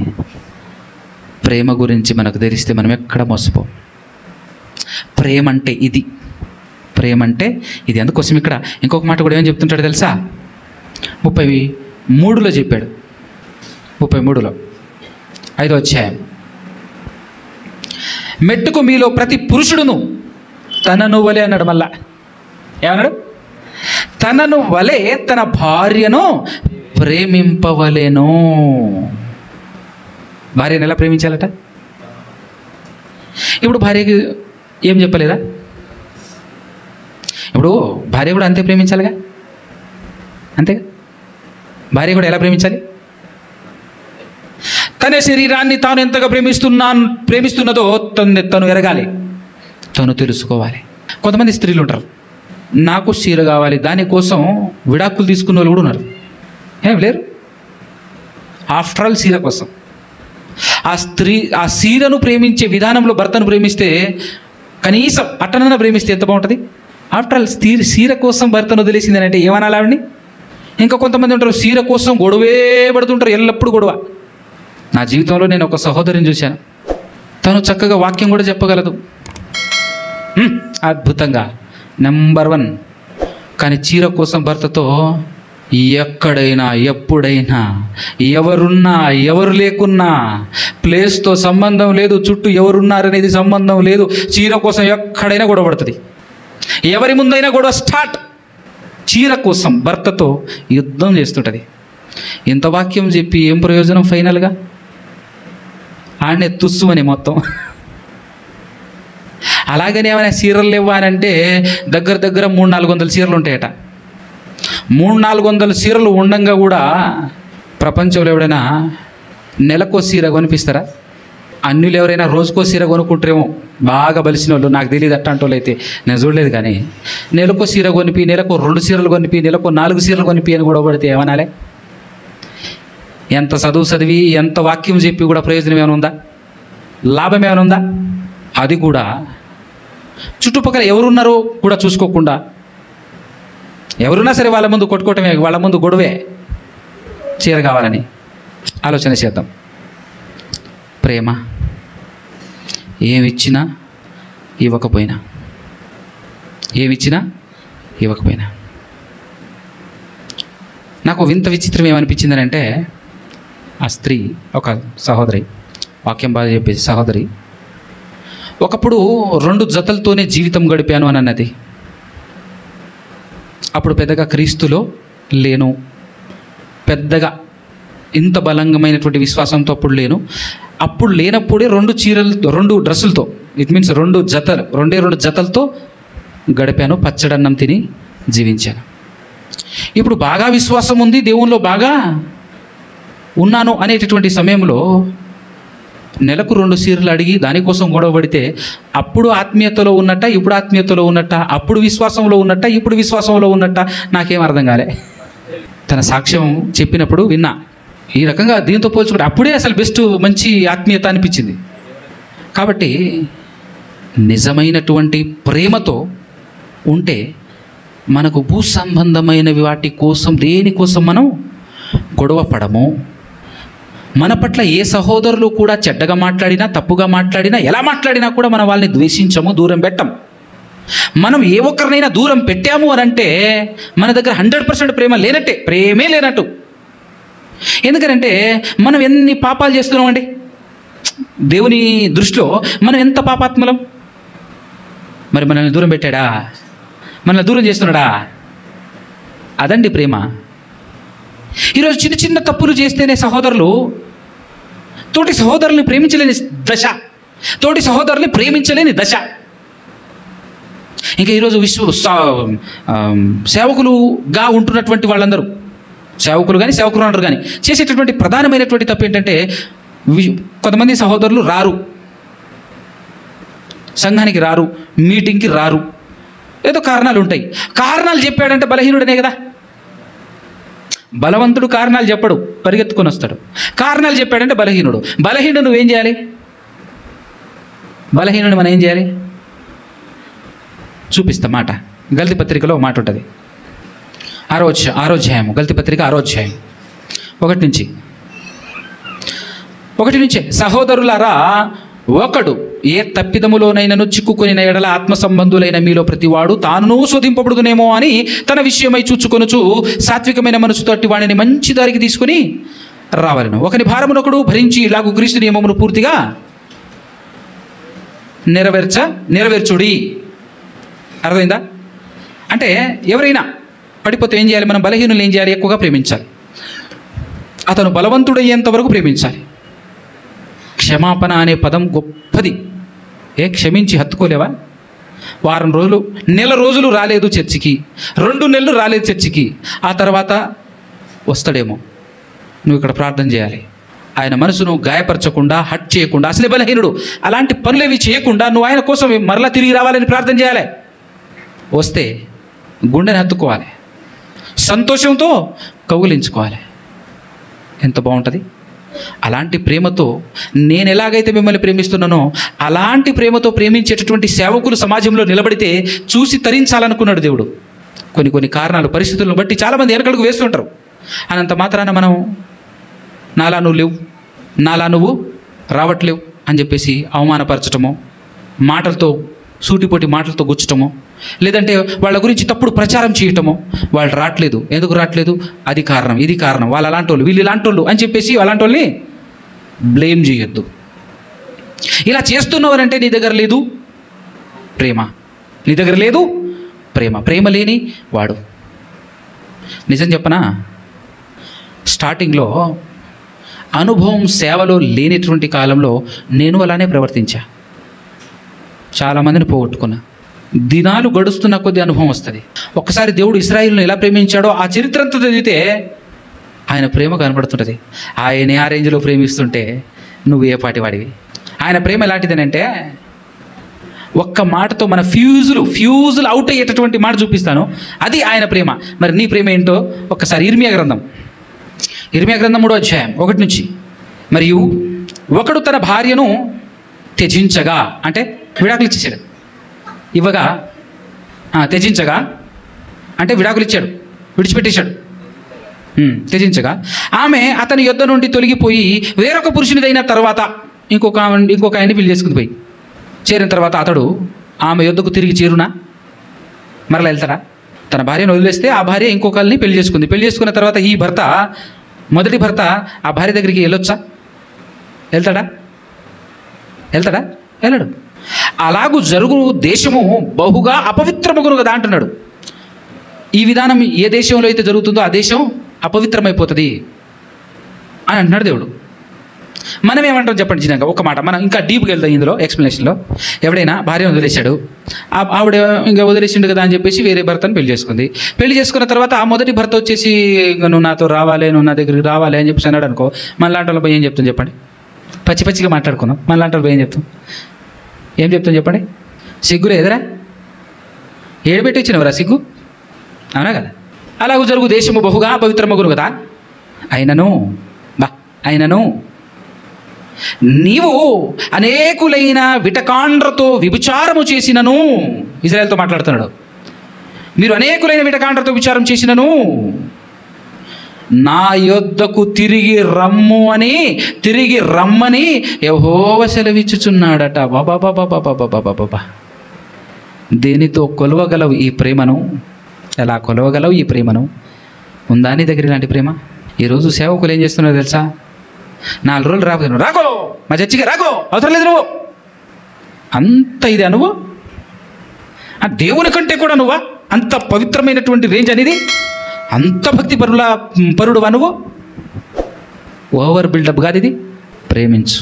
ప్రేమ గురించి మనకు తెలిస్తే మనం ఎక్కడ మోసపోం. ప్రేమ అంటే ఇది, ప్రేమ అంటే ఇది. అందుకోసం ఇక్కడ ఇంకొక మాట కూడా ఏమని చెప్తుంటాడు తెలుసా? 33లో చెప్పాడు. 33లో 5వ అధ్యాయం, మెట్టుకు మీలో ప్రతి పురుషుడును తనను వలె అన్నాడు. మళ్ళా ఏమన్నాడు? తనను వలె తన భార్యను ప్రేమింపవలెను. భార్యను ఎలా ప్రేమించాలట? ఇప్పుడు భార్యకి ఏం చెప్పలేదా? ఇప్పుడు భార్య కూడా అంతే ప్రేమించాలిగా, అంతేగా? భార్య కూడా ఎలా ప్రేమించాలి? తన శరీరాన్ని తాను ఎంతగా ప్రేమిస్తున్నదో తను ఎరగాలి, తను తెలుసుకోవాలి. కొంతమంది స్త్రీలు ఉంటారు, నాకు చీర కావాలి, దానికోసం విడాకులు తీసుకున్న వాళ్ళు కూడా ఉన్నారు. ఏం లేరు? ఆఫ్టర్ ఆల్ చీర కోసం ఆ చీరను ప్రేమించే విధానంలో భర్తను ప్రేమిస్తే, కనీసం అట్టనన్నా ప్రేమిస్తే ఎంత బాగుంటుంది. ఆఫ్టర్ ఆల్ చీర కోసం భర్తను వదిలేసిందని అంటే ఏమనాలి ఆవిడ్ని? ఇంకా కొంతమంది ఉంటారు, చీర కోసం గొడవే పడుతుంటారు, ఎల్లప్పుడూ గొడవ. నా జీవితంలో నేను ఒక సహోదరిని చూశాను, తను చక్కగా వాక్యం కూడా చెప్పగలదు, అద్భుతంగా నెంబర్ 1. కానీ చీర కోసం భర్తతో ఎక్కడైనా ఎప్పుడైనా ఎవరున్నా ఎవరు లేకున్నా, ప్లేస్తో సంబంధం లేదు, చుట్టూ ఎవరున్నారనేది సంబంధం లేదు, చీర కోసం ఎక్కడైనా గొడవ పడుతుంది. ఎవరి ముందైనా గొడవ స్టార్ట్. చీర కోసం భర్తతో యుద్ధం చేస్తుంటుంది. ఇంత వాక్యం చెప్పి ఏం ప్రయోజనం? ఫైనల్గా ఆడనే తుస్సుమని మొత్తం. అలాగనే ఏమైనా చీరలు లేవా అని అంటే దగ్గర 300-400 చీరలు ఉంటాయట. 300-400 చీరలు ఉండంగా కూడా ప్రపంచంలో ఎవడైనా నెలకో చీర కొనిపిస్తారా? అన్యులు ఎవరైనా రోజుకో చీర కొనుక్కుంటారేమో, బాగా బలిసిన వాళ్ళు. నాకు తెలియదు అట్టంటి వాళ్ళు అయితే, నేను చూడలేదు. కానీ నెలకో చీర కొనిపి, నెలకు 2 చీరలు కొనిపి, నెలకు 4 చీరలు కొనిపి అని కూడా పడితే ఏమనాలే? ఎంత చదివి ఎంత వాక్యం చెప్పి కూడా ప్రయోజనం ఏమైనా ఉందా? లాభం ఏమైనా ఉందా? అది కూడా చుట్టుపక్కల ఎవరున్నారో కూడా చూసుకోకుండా, ఎవరున్నా సరే వాళ్ళ ముందు కొట్టుకోవటమే, వాళ్ళ ముందు గొడవే, చీర కావాలని. ఆలోచన చేద్దాం. ప్రేమ ఏమిచ్చినా ఇవ్వకపోయినా, నాకు వింత విచిత్రం ఏమనిపించిందని అంటే, ఆ స్త్రీ, ఒక సహోదరి, వాక్యం బాగా చెప్పేసి సహోదరి, ఒకప్పుడు 2 జతలతోనే జీవితం గడిపాను అని అన్నది. అప్పుడు పెద్దగా క్రీస్తులో లేను, పెద్దగా ఇంత బలంగమైనటువంటి విశ్వాసంతో అప్పుడు లేను. అప్పుడు లేనప్పుడే 2 డ్రెస్సులతో, ఇట్ మీన్స్ 2 జతలతో గడిపాను, పచ్చడన్నం తిని జీవించాను. ఇప్పుడు బాగా విశ్వాసం ఉంది, దేవునిలో బాగా ఉన్నాను అనేటటువంటి సమయంలో నెలకు 2 చీరలు అడిగి దానికోసం గొడవ పడితే, అప్పుడు ఆత్మీయతలో ఉన్నట్ట, ఇప్పుడు ఆత్మీయతలో ఉన్నట్ట, అప్పుడు విశ్వాసంలో ఉన్నట్ట, ఇప్పుడు విశ్వాసంలో ఉన్నట్ట, నాకేం అర్థం కాలే. తన సాక్ష్యం చెప్పినప్పుడు విన్నా, ఈ రకంగా దీంతో పోల్చుకుంటే అప్పుడే అసలు బెస్ట్, మంచి ఆత్మీయత అనిపించింది. కాబట్టి నిజమైనటువంటి ప్రేమతో ఉంటే మనకు భూ సంబంధమైనవి వాటి కోసం, దేనికోసం మనం గొడవ పడము. మన పట్ల ఏ సహోదరులు కూడా చెడ్డగా మాట్లాడినా, తప్పుగా మాట్లాడినా, ఎలా మాట్లాడినా కూడా మనం వాళ్ళని ద్వేషించము, దూరం పెట్టం. మనం ఏ ఒక్కరినైనా దూరం పెట్టాము అని అంటే మన దగ్గర 100% ప్రేమ లేనట్టే, ప్రేమే లేనట్టు. ఎందుకంటే మనం ఎన్ని పాపాలు చేస్తున్నామండి దేవుని దృష్టిలో, మనం ఎంత పాపాత్మలం. మరి మనల్ని దూరం పెట్టాడా? మనల్ని దూరం చేస్తున్నాడా? అదండి ప్రేమ. ఈరోజు చిన్న చిన్న తప్పులు చేస్తేనే సహోదరులు తోటి సహోదరుల్ని ప్రేమించలేని దశ, తోటి సహోదరుల్ని ప్రేమించలేని దశ. ఇంకా ఈరోజు సేవకులుగా ఉంటున్నటువంటి వాళ్ళందరూ, సేవకులు కానీ సేవకులు అంటారు కానీ, చేసేటటువంటి ప్రధానమైనటువంటి తప్పు ఏంటంటే, కొంతమంది సహోదరులు రారు, సంఘానికి రారు, మీటింగ్కి రారు, ఏదో కారణాలు ఉంటాయి. కారణాలు చెప్పాడంటే బలహీనుడనే కదా. బలవంతుడు కారణాలు చెప్పడు, పరిగెత్తుకొని వస్తాడు. కారణాలు చెప్పాడంటే బలహీనుడు. బలహీనుడు నువ్వేం చేయాలి? బలహీనుడు మనం ఏం చేయాలి? చూపిస్తా మాట. గల్తీ పత్రికలో మాట ఉంటుంది, 6వ అధ్యాయము, గల్తీ పత్రిక 6వ అధ్యాయం 1 నుంచి. 1 నుంచే, సహోదరులారా, ఒకడు ఏ తప్పిదములోనైనను చిక్కుకొని ఎడల ఆత్మ సంబంధులైన మీలో ప్రతివాడు తానును శోధింపబడుదునేమో అని తన విషయమై చూచుకొనుచు సాత్వికమైన మనసుతోటి వాడిని మంచి దారికి తీసుకుని రావాలను. ఒకని భారమునొకడు భరించి ఇలాగూ క్రీస్తు నియమమును పూర్తిగా నెరవేర్చుడి. అర్థమైందా? అంటే ఎవరైనా పడిపోతే ఏం చేయాలి? మనం బలహీనులు ఏం చేయాలి? ఎక్కువగా ప్రేమించాలి. అతను బలవంతుడయ్యేంత వరకు ప్రేమించాలి. క్షమాపణ అనే పదం గొప్పది. క్షమించి హత్తుకోలేవా? వారం రోజులు, నెల రోజులు రాలేదు చర్చికి, 2 నెలలు రాలేదు చర్చికి, ఆ తర్వాత వస్తాడేమో. నువ్వు ఇక్కడ ప్రార్థన చేయాలి. ఆయన మనసును గాయపరచకుండా, హట్ చేయకుండా, అసలే బలహీనుడు, అలాంటి పనులేవి చేయకుండా నువ్వు ఆయన కోసం మరలా తిరిగి రావాలని ప్రార్థన చేయాలి. వస్తే గుండెని హత్తుకోవాలి, సంతోషంతో కౌగిలించుకోవాలి. ఎంత బాగుంటుంది! అలాంటి ప్రేమతో నేను ఎలాగైతే మిమ్మల్ని ప్రేమిస్తున్నానో అలాంటి ప్రేమతో ప్రేమించేటటువంటి సేవకులు సమాజంలో నిలబడితే చూసి తరించాలనుకున్నాడు దేవుడు. కొన్ని కారణాలు, పరిస్థితులను బట్టి చాలామంది వెనకడుగు వేస్తుంటారు. అనంత మాత్రాన మనం నాలా నువ్వు లేవు, నాలా నువ్వు రావట్లేవు అని చెప్పేసి అవమానపరచటమో, మాటలతో సూటిపోటి మాటలతో గుచ్చటమో, లేదంటే వాళ్ళ గురించి తప్పుడు ప్రచారం చేయటమో. వాళ్ళు రావట్లేదు, ఎందుకు రావట్లేదు? అది కారణం, ఇది కారణం, వాళ్ళు అలాంటి వాళ్ళు, వీళ్ళు ఇలాంటి వాళ్ళు అని చెప్పేసి అలాంటి వాళ్ళని బ్లేమ్ చేయొద్దు. ఇలా చేస్తున్నవారంటే నీ దగ్గర లేదు ప్రేమ, నీ దగ్గర లేదు ప్రేమ. ప్రేమ లేని వాడు. నిజం చెప్పనా, స్టార్టింగ్లో అనుభవం సేవలో లేనిటువంటి కాలంలో నేను అలానే ప్రవర్తించా. చాలామందిని పోగొట్టుకున్నా. దినాలు గడుస్తున్న కొద్ది అనుభవం వస్తుంది. ఒక్కసారి దేవుడు ఇశ్రాయేలును ఎలా ప్రేమించాడో ఆ చరిత్ర అంతా చదివితే ఆయన ప్రేమ కనబడుతుంటుంది. ఆయనే ఆ రేంజ్లో ప్రేమిస్తుంటే నువ్వు ఏ పాటి వాడివి? ఆయన ప్రేమ ఎలాంటిదనంటే, ఒక్క మాటతో మన ఫ్యూజులు అవుట్ అయ్యేటటువంటి మాట చూపిస్తాను, అది ఆయన ప్రేమ. మరి నీ ప్రేమ ఏంటో ఒక్కసారి ఇర్మియా గ్రంథం 3వ అధ్యాయం 1 నుంచి. మరియు ఒకడు తన భార్యను త్యజించగా, అంటే విడాకులు ఇచ్చేసాడు. ఇవ్వగా, త్యజించగా అంటే విడాకులు ఇచ్చాడు, విడిచిపెట్టేశాడు. త్యజించగా ఆమె అతని యొద్ద నుండి తొలగిపోయి వేరొక పురుషునిదైన తర్వాత ఇంకొక ఆయన్ని పెళ్లి చేసుకుని పోయి చేరిన తర్వాత అతడు ఆమె యొద్దకు తిరిగి చేరునా? మరలా వెళ్తాడా? తన భార్యను వదిలేస్తే ఆ భార్య ఇంకొకరిని పెళ్లి చేసుకుంది. పెళ్లి చేసుకున్న తర్వాత ఈ భర్త, మొదటి భర్త ఆ భార్య దగ్గరికి వెళ్ళొచ్చా? వెళ్తాడా? వెళ్ళడు. అలాగూ జరుగు దేశము బహుగా అపవిత్రమగును కదా అంటున్నాడు. ఈ విధానం ఏ దేశంలో అయితే జరుగుతుందో ఆ దేశం అపవిత్రమైపోతుంది అని అంటున్నాడు దేవుడు. మనం ఏమంటాం చెప్పండి? చిన్నగా ఒక మాట, మనం ఇంకా డీప్గా వెళ్దాం ఇందులో ఎక్స్ప్లెనేషన్లో. ఎవడైనా భార్యను వదిలేశాడు, ఆవిడ ఇంకా వదిలేసిండు కదా అని చెప్పేసి వేరే భర్తను పెళ్లి చేసుకుంది. పెళ్లి చేసుకున్న తర్వాత ఆ మొదటి భర్త వచ్చేసి ఇంకా నువ్వు నాతో రావాలి, నువ్వు నా దగ్గరికి రావాలి అని చెప్పేసి అన్నాడు అనుకో, మనలాంటి వాళ్ళు పోయి ఏం చెప్తాం చెప్పండి? పచ్చిగా మాట్లాడుకున్నాం. మనలాంటి వాళ్ళు పోయి ఏం చెప్తాం చెప్పండి? సిగ్గులే ఎదురా ఏడబెట్టి వచ్చినవరా సిగ్గు, అవునా కదా? అలాగూ జరుగు దేశము బహుగా పవిత్రమగును కదా. అయినను నీవు అనేకులైన విటకాండ్రతో విభిచారము చేసినను, ఇజ్రాయెల్తో మాట్లాడుతున్నాడు, మీరు అనేకులైన విటకాండ్రతో విచారం చేసినను నా యొద్దకు తిరిగి రమ్మని యెహోవా సెలవిచ్చుచున్నాడట. బాబా, దేనితో కొలవగలవు ఈ ప్రేమను? ఎలా కొలవగలవు ఈ ప్రేమను? ఉందా నీ దగ్గర ఇలాంటి ప్రేమ? ఈరోజు సేవకులు ఏం చేస్తున్నారో తెలుసా? 4 రోజులు రాకో, మా చర్చికి రాకో, అవసరం లేదు నువ్వు, అంత ఇదే నువ్వు, దేవుని కంటే కూడా నువ్వా? అంత పవిత్రమైనటువంటి రేంజ్ అనేది, అంత భక్తి పరుడువా నువ్వు? ఓవర్ బిల్డప్ కాదు ఇది. ప్రేమించు,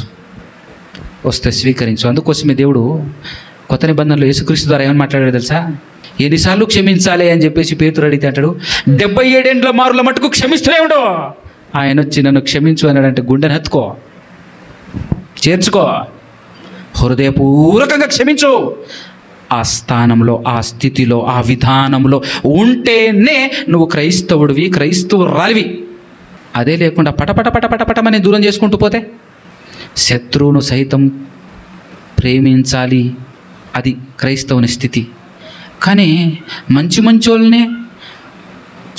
వస్తే స్వీకరించు. అందుకోసమే దేవుడు కొత్త నిబంధనలో యేసుక్రీస్తు ద్వారా ఏమని మాట్లాడాడు తెలుసా? ఎన్నిసార్లు క్షమించాలి అని చెప్పేసి పేతురు అడిగితే అంటాడు, 77 ఏండ్ల మారుల మటుకు క్షమిస్తూనే ఉండవు. ఆయన వచ్చి నన్ను క్షమించు అన్నాడంటే గుండెని హత్తుకో, చేర్చుకో, హృదయపూర్వకంగా క్షమించు. ఆ స్థానంలో, ఆ స్థితిలో, ఆ విధానంలో ఉంటేనే నువ్వు క్రైస్తవుడివి, క్రైస్తవురాలివి. అదే లేకుండా పటమని దూరం చేసుకుంటూ పోతే, శత్రువును సైతం ప్రేమించాలి, అది క్రైస్తవుని స్థితి. కానీ మంచి వాళ్ళనే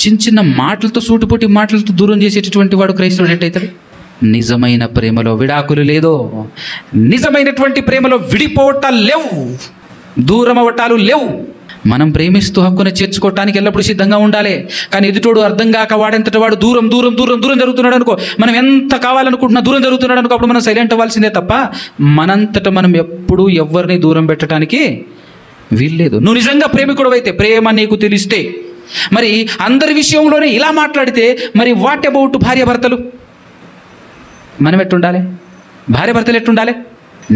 చిన్న మాటలతో, సూటిపోటి మాటలతో దూరం చేసేటటువంటి వాడు క్రైస్తవుడు ఎట్టయితాడు? నిజమైన ప్రేమలో విడాకులు లేదో, నిజమైనటువంటి ప్రేమలో విడిపోవటాలు లేవు, దూరం అవ్వటాలు లేవు. మనం ప్రేమిస్తూ హక్కును చేర్చుకోవటానికి ఎల్లప్పుడూ సిద్ధంగా ఉండాలి. కానీ ఎదుటోడు అర్థం కాక వాడంతటి వాడు దూరం దూరం దూరం దూరం జరుగుతున్నాడు అనుకో, మనం ఎంత కావాలనుకుంటున్నా దూరం జరుగుతున్నాడు అనుకో, అప్పుడు మనం సైలెంట్ అవ్వాల్సిందే తప్ప మనంతట మనం ఎప్పుడూ ఎవరిని దూరం పెట్టడానికి వీల్లేదు. నువ్వు నిజంగా ప్రేమికుడు అయితే, ప్రేమ నీకు తెలిస్తే, మరి అందరి విషయంలోనే ఇలా మాట్లాడితే మరి వాట్ అబౌట్ భార్యాభర్తలు? మనం ఎట్టుండాలి? భార్యాభర్తలు ఎట్టుండాలి?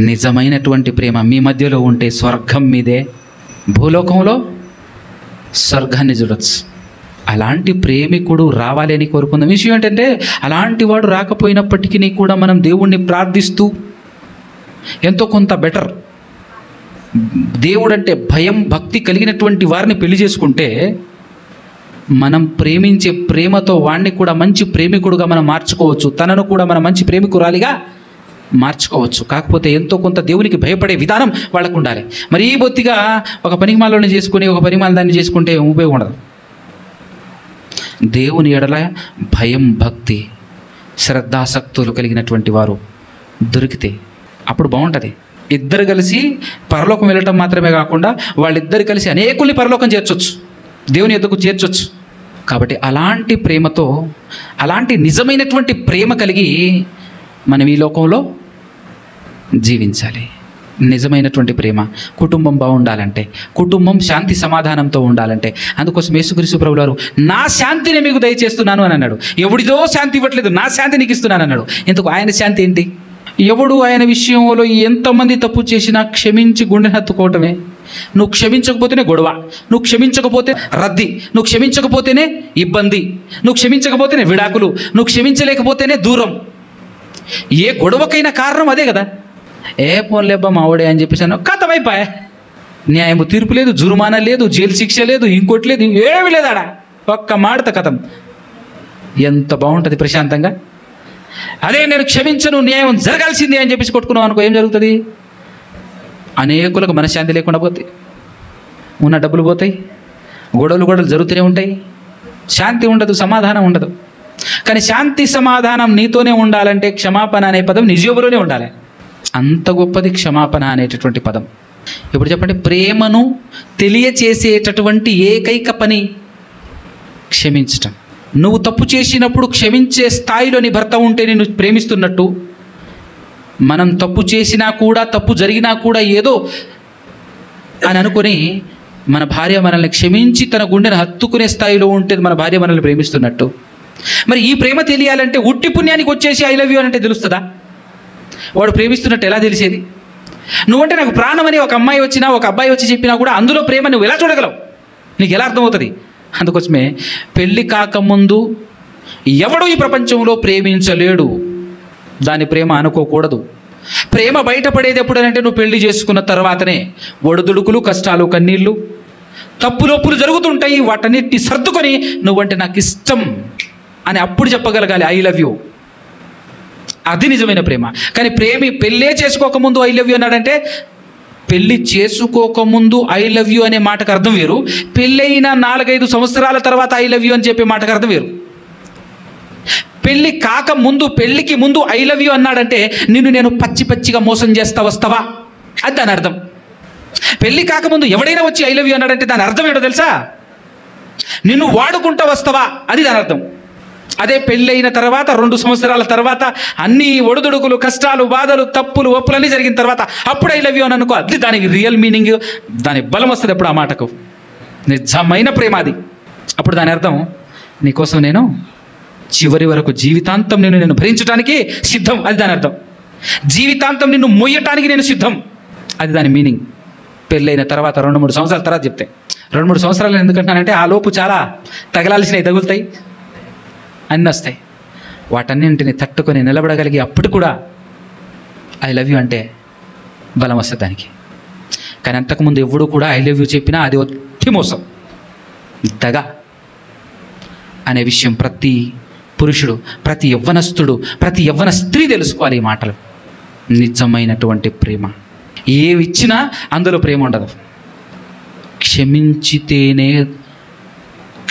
నిజమైనటువంటి ప్రేమ మీ మధ్యలో ఉంటే స్వర్గం మీదే, భూలోకంలో స్వర్గాన్ని చూడొచ్చు. అలాంటి ప్రేమికుడు రావాలి అని కోరుకుందాం. విషయం ఏంటంటే అలాంటి వాడు రాకపోయినప్పటికీ కూడా మనం దేవుణ్ణి ప్రార్థిస్తూ ఎంతో కొంత బెటర్, దేవుడంటే భయం భక్తి కలిగినటువంటి వారిని పెళ్లి చేసుకుంటే మనం ప్రేమించే ప్రేమతో వాడిని కూడా మంచి ప్రేమికుడుగా మనం మార్చుకోవచ్చు, తనను కూడా మనం మంచి ప్రేమికురాలిగా మార్చుకోవచ్చు. కాకపోతే ఎంతో కొంత దేవునికి భయపడే విధానం వాళ్ళకు ఉండాలి. మరి ఈ బొత్తిగా ఒక పనికిమాలని చేసుకుని ఒక పనిమాల దాన్ని చేసుకుంటే ఉపయోగం ఉండదు. దేవుని ఎడల భయం భక్తి శ్రద్ధాసక్తులు కలిగినటువంటి వారు దొరికితే అప్పుడు బాగుంటుంది. ఇద్దరు కలిసి పరలోకం వెళ్ళటం మాత్రమే కాకుండా వాళ్ళిద్దరు కలిసి అనేకుల్ని పరలోకం చేర్చొచ్చు, దేవుని ఎద్దకు చేర్చొచ్చు. కాబట్టి అలాంటి ప్రేమతో, అలాంటి నిజమైనటువంటి ప్రేమ కలిగి మనం ఈ లోకంలో జీవించాలి. నిజమైనటువంటి ప్రేమ, కుటుంబం బాగుండాలంటే, కుటుంబం శాంతి సమాధానంతో ఉండాలంటే, అందుకోసం యేసుక్రీస్తు ప్రభువు వారు నా శాంతిని మీకు దయచేస్తున్నాను అని అన్నాడు. ఎవడిదో శాంతి ఇవ్వట్లేదు, నా శాంతి నీకు ఇస్తున్నాను అన్నాడు. ఎందుకు? ఆయన శాంతి ఏంటి? ఎవడు ఆయన విషయంలో ఎంతమంది తప్పు చేసినా క్షమించి గుండెని హత్తుకోవటమే. నువ్వు క్షమించకపోతేనే గొడవ, నువ్వు క్షమించకపోతే రద్దీ, నువ్వు క్షమించకపోతేనే ఇబ్బంది, నువ్వు క్షమించకపోతేనే విడాకులు, నువ్వు క్షమించలేకపోతేనే దూరం. ఏ గొడవకైనా కారణం అదే కదా. ఏ పోన్లేబ్బా మావడే అని చెప్పేసి అన్న కథం అయిపోయా. న్యాయము తీర్పు లేదు, జుర్మానా లేదు, జైలు శిక్ష లేదు, ఇంకోటి లేదు, ఏమీ లేదు. ఆడ ఒక్క మాటత కథం. ఎంత బాగుంటుంది ప్రశాంతంగా. అదే నేను క్షమించను, న్యాయం జరగాల్సిందే అని చెప్పేసి కొట్టుకున్నాం అనుకో, ఏం జరుగుతుంది? అనేకులకు మనశ్శాంతి లేకుండా పోతాయి, ఉన్న డబ్బులు పోతాయి, గొడవలు జరుగుతూనే ఉంటాయి, శాంతి ఉండదు, సమాధానం ఉండదు. కానీ శాంతి సమాధానం నీతోనే ఉండాలంటే క్షమాపణ అనే పదం నిజంలోనే ఉండాలి. అంత గొప్పది క్షమాపణ అనేటటువంటి పదం. ఇప్పుడు చెప్పండి, ప్రేమను తెలియచేసేటటువంటి ఏకైక పని క్షమించటం. నువ్వు తప్పు చేసినప్పుడు క్షమించే స్థాయిలో నీ భర్త ఉంటే నిన్ను ప్రేమిస్తున్నట్టు, మనం తప్పు చేసినా కూడా, తప్పు జరిగినా కూడా ఏదో అని అనుకొని మన భార్య మనల్ని క్షమించి తన గుండెను హత్తుకునే స్థాయిలో ఉంటే మన భార్య మనల్ని ప్రేమిస్తున్నట్టు. మరి ఈ ప్రేమ తెలియాలంటే ఉట్టి పుణ్యానికి వచ్చేసి ఐ లవ్ యూ అంటే తెలుస్తుందా? వాడు ప్రేమిస్తున్నట్టు ఎలా తెలిసేది? నువ్వంటే నాకు ప్రాణం అని ఒక అమ్మాయి వచ్చినా ఒక అబ్బాయి వచ్చి చెప్పినా కూడా అందులో ప్రేమ నువ్వు ఎలా చూడగలవు? నీకు ఎలా అర్థమవుతుంది? అందుకోసమే పెళ్ళి కాకముందు ఎవడు ఈ ప్రపంచంలో ప్రేమించలేడు, దాని ప్రేమ అనుకోకూడదు. ప్రేమ బయటపడేది ఎప్పుడనంటే నువ్వు పెళ్లి చేసుకున్న తర్వాతనే. ఒడిదుడుకులు, కష్టాలు, కన్నీళ్ళు, తప్పులొప్పులు జరుగుతుంటాయి. వాటన్నిటిని సర్దుకొని నువ్వంటే నాకు ఇష్టం అని అప్పుడు చెప్పగలగాలి ఐ లవ్ యూ. అది నిజమైన ప్రేమ. కానీ పెళ్ళే చేసుకోకముందు ఐ లవ్ యూ అన్నాడంటే, పెళ్ళి చేసుకోకముందు ఐ లవ్ యూ అనే మాటకు అర్థం వేరు, పెళ్ళైన 4-5 సంవత్సరాల తర్వాత ఐ లవ్ యూ అని చెప్పే మాటకు అర్థం వేరు. పెళ్ళి కాకముందు, పెళ్ళికి ముందు ఐ లవ్ యూ అన్నాడంటే నిన్ను నేను పచ్చిగా మోసం చేస్తా వస్తావా, అది దాని అర్థం. పెళ్ళి కాకముందు ఎవడైనా వచ్చి ఐ లవ్ యూ అన్నాడంటే దాని అర్థం ఏంటో తెలుసా? నిన్ను వాడుకుంటా వస్తావా, అది దాని అర్థం. అదే పెళ్ళైన తర్వాత 2 సంవత్సరాల తర్వాత అన్ని ఒడిదుడుకులు, కష్టాలు, బాధలు, తప్పులు, ఒప్పులన్నీ జరిగిన తర్వాత అప్పుడు ఐ లవ్ యూ అని అనుకో, అది దానికి రియల్ మీనింగ్, దాని బలం వస్తుంది అప్పుడు ఆ మాటకు. నిజమైన ప్రేమ అది. అప్పుడు దాని అర్థం, నీకోసం నేను చివరి వరకు జీవితాంతం నేను భరించడానికి సిద్ధం, అది దాని అర్థం. జీవితాంతం నిన్ను మొయ్యటానికి నేను సిద్ధం, అది దాని మీనింగ్. పెళ్ళైన తర్వాత 2-3 సంవత్సరాల తర్వాత చెప్తే, 2-3 సంవత్సరాలు ఎందుకంటున్నానంటే ఆ లోపు చాలా తగలాల్సినవి తగులుతాయి, అన్నీ వస్తాయి. వాటన్నింటిని తట్టుకొని నిలబడగలిగి అప్పుడు కూడా ఐ లవ్ యూ అంటే బలం వస్తుంది దానికి. కానీ అంతకుముందు ఎవడు కూడా ఐ లవ్ యూ చెప్పినా అది ఒట్టి మోసం, దగ అనే విషయం ప్రతి పురుషుడు, ప్రతి యవ్వనస్తుడు, ప్రతి యవ్వన స్త్రీ తెలుసుకోవాలి ఈ మాటలు. నిజమైనటువంటి ప్రేమ ఏవి ఇచ్చినా అందులో ప్రేమ ఉండదు.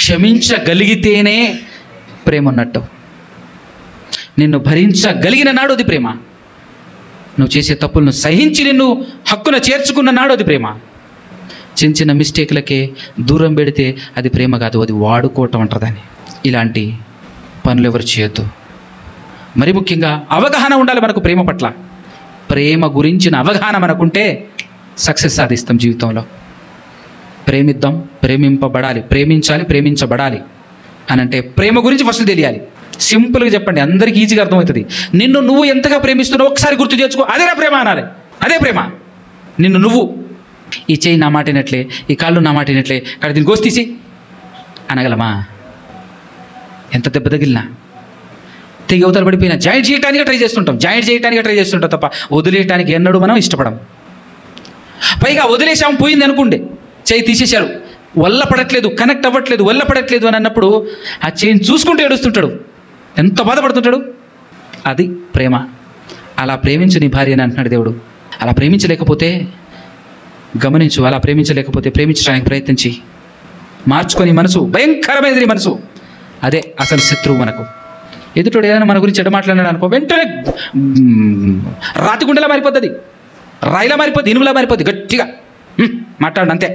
క్షమించగలిగితేనే ప్రేమ ఉన్నట్టు. నిన్ను భరించగలిగిన నాడు అది ప్రేమ. నువ్వు చేసే తప్పులను సహించి నిన్ను హక్కున చేర్చుకున్న నాడు అది ప్రేమ. చిన్న చిన్న మిస్టేక్లకే దూరం పెడితే అది ప్రేమ కాదు, అది వాడుకోవటం అంటారు. ఇలాంటి పనులు ఎవరు చేయొద్దు. మరి ముఖ్యంగా అవగాహన ఉండాలి మనకు ప్రేమ పట్ల. ప్రేమ గురించిన అవగాహన మనకుంటే సక్సెస్ సాధిస్తాం జీవితంలో. ప్రేమిద్దాం, ప్రేమింపబడాలి, ప్రేమించాలి, ప్రేమించబడాలి అని అంటే ప్రేమ గురించి ఫస్ట్ తెలియాలి. సింపుల్గా చెప్పండి, అందరికీ ఈజీగా అర్థమవుతుంది. నిన్ను నువ్వు ఎంతగా ప్రేమిస్తున్నావు ఒకసారి గుర్తు తెచ్చుకో, అదేనా ప్రేమ అనాలి. అదే ప్రేమ. నిన్ను నువ్వు, ఈ చేయి నా మాట వినట్లే, ఈ కాళ్ళు నా మాట వినట్లే, ఇక్కడ దీన్ని గోసి తీసి అనగలమా? ఎంత దెబ్బ తగిలినా, తెగి అవతల పడిపోయినా జాయింట్ చేయడానికి ట్రై చేస్తుంటాం తప్ప వదిలేయటానికి ఎన్నడూ మనం ఇష్టపడం. పైగా వదిలేసాం, పోయింది అనుకుండే, చేయి తీసేశారు, వల్ల పడట్లేదు, కనెక్ట్ అవ్వట్లేదు, వల్ల పడట్లేదు అని అన్నప్పుడు ఆ చేయిని చూసుకుంటూ ఏడుస్తుంటాడు, ఎంత బాధపడుతుంటాడు. అది ప్రేమ. అలా ప్రేమించు నీ భార్య అని అంటున్నాడు దేవుడు. అలా ప్రేమించలేకపోతే గమనించు, అలా ప్రేమించలేకపోతే ప్రేమించడానికి ప్రయత్నించి మార్చుకొని. మనసు భయంకరమైనది మనసు, అదే అసలు శత్రువు మనకు. ఎదుటోడు ఏదైనా మన గురించి మాట్లాడినాడు అనుకో, వెంటనే రాతి గుండెలా మారిపోతుంది, రాయిలా మారిపోద్ది, ఇనుములా మారిపోద్ది. గట్టిగా మాట్లాడు అంతే.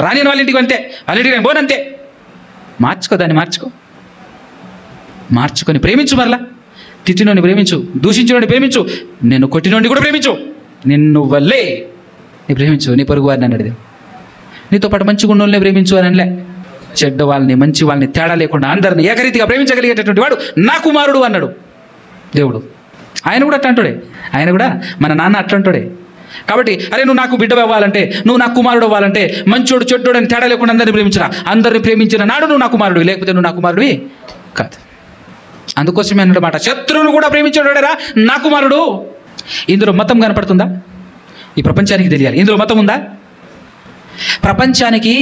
రాని వాళ్ళ ఇంటికి అంతే, వాళ్ళ ఇంటికి నేను పోనంతే. మార్చుకో, దాన్ని మార్చుకొని ప్రేమించు. మరలా తిట్టినోని ప్రేమించు, దూషించినోని ప్రేమించు, నేను కొట్టినోడిని కూడా ప్రేమించు. నిన్ను వల్లే నీ ప్రేమించు, నీ పొరుగు వారిని అన్నాడు. నీతో పాటు మంచి గుండెల్ని ప్రేమించు అని అనలే. చెడ్డ వాళ్ళని, మంచి వాళ్ళని తేడా లేకుండా అందరిని ఏకరీతిగా ప్రేమించగలిగేటటువంటి వాడు నా కుమారుడు అన్నాడు దేవుడు. ఆయన కూడా అట్లాంటోడే, ఆయన కూడా మన నాన్న అట్లాంటోడే. కాబట్టి అరే నువ్వు నాకు బిడ్డ అవ్వాలంటే, నువ్వు నాకు కుమారుడు అవ్వాలంటే మంచోడు చెడ్డోడు అని తేడా లేకుండా అందరిని ప్రేమించరా. అందరిని ప్రేమించిన నాడు నువ్వు నా కుమారుడివి, లేకపోతే నువ్వు నా కుమారుడివి కాదు. అందుకోసమే అన్నమాట, శత్రువును కూడా ప్రేమించాడురా నా కుమారుడు. ఇందులో మతం కనపడుతుందా? ఈ ప్రపంచానికి తెలియాలి, ఇందులో మతం ఉందా? ప్రపంచానికి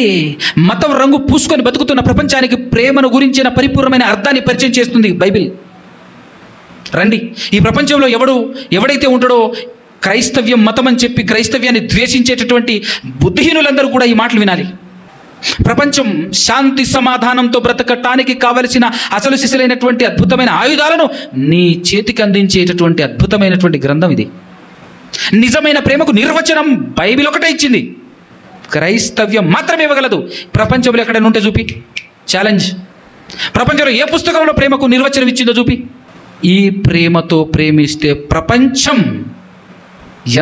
మతం రంగు పూసుకొని బతుకుతున్న ప్రపంచానికి ప్రేమను గురించిన పరిపూర్ణమైన అర్థాన్ని పరిచయం చేస్తుంది బైబిల్. రండి, ఈ ప్రపంచంలో ఎవడైతే ఉంటాడో క్రైస్తవ్యం మతం అని చెప్పి క్రైస్తవ్యాన్ని ద్వేషించేటటువంటి బుద్ధిహీనులందరూ కూడా ఈ మాటలు వినాలి. ప్రపంచం శాంతి సమాధానంతో బ్రతకటానికి కావలసిన అసలు సిసలైనటువంటి అద్భుతమైన ఆయుధాలను నీ చేతికి అందించేటటువంటి అద్భుతమైనటువంటి గ్రంథం ఇది. నిజమైన ప్రేమకు నిర్వచనం బైబిల్ ఒకటే ఇచ్చింది, క్రైస్తవ్యం మాత్రమే ఇవ్వగలదు. ప్రపంచంలో ఎక్కడైనా ఉంటే చూపి, ఛాలెంజ్. ప్రపంచంలో ఏ పుస్తకంలో ప్రేమకు నిర్వచనం ఇచ్చిందో చూపి. ఈ ప్రేమతో ప్రేమిస్తే ప్రపంచం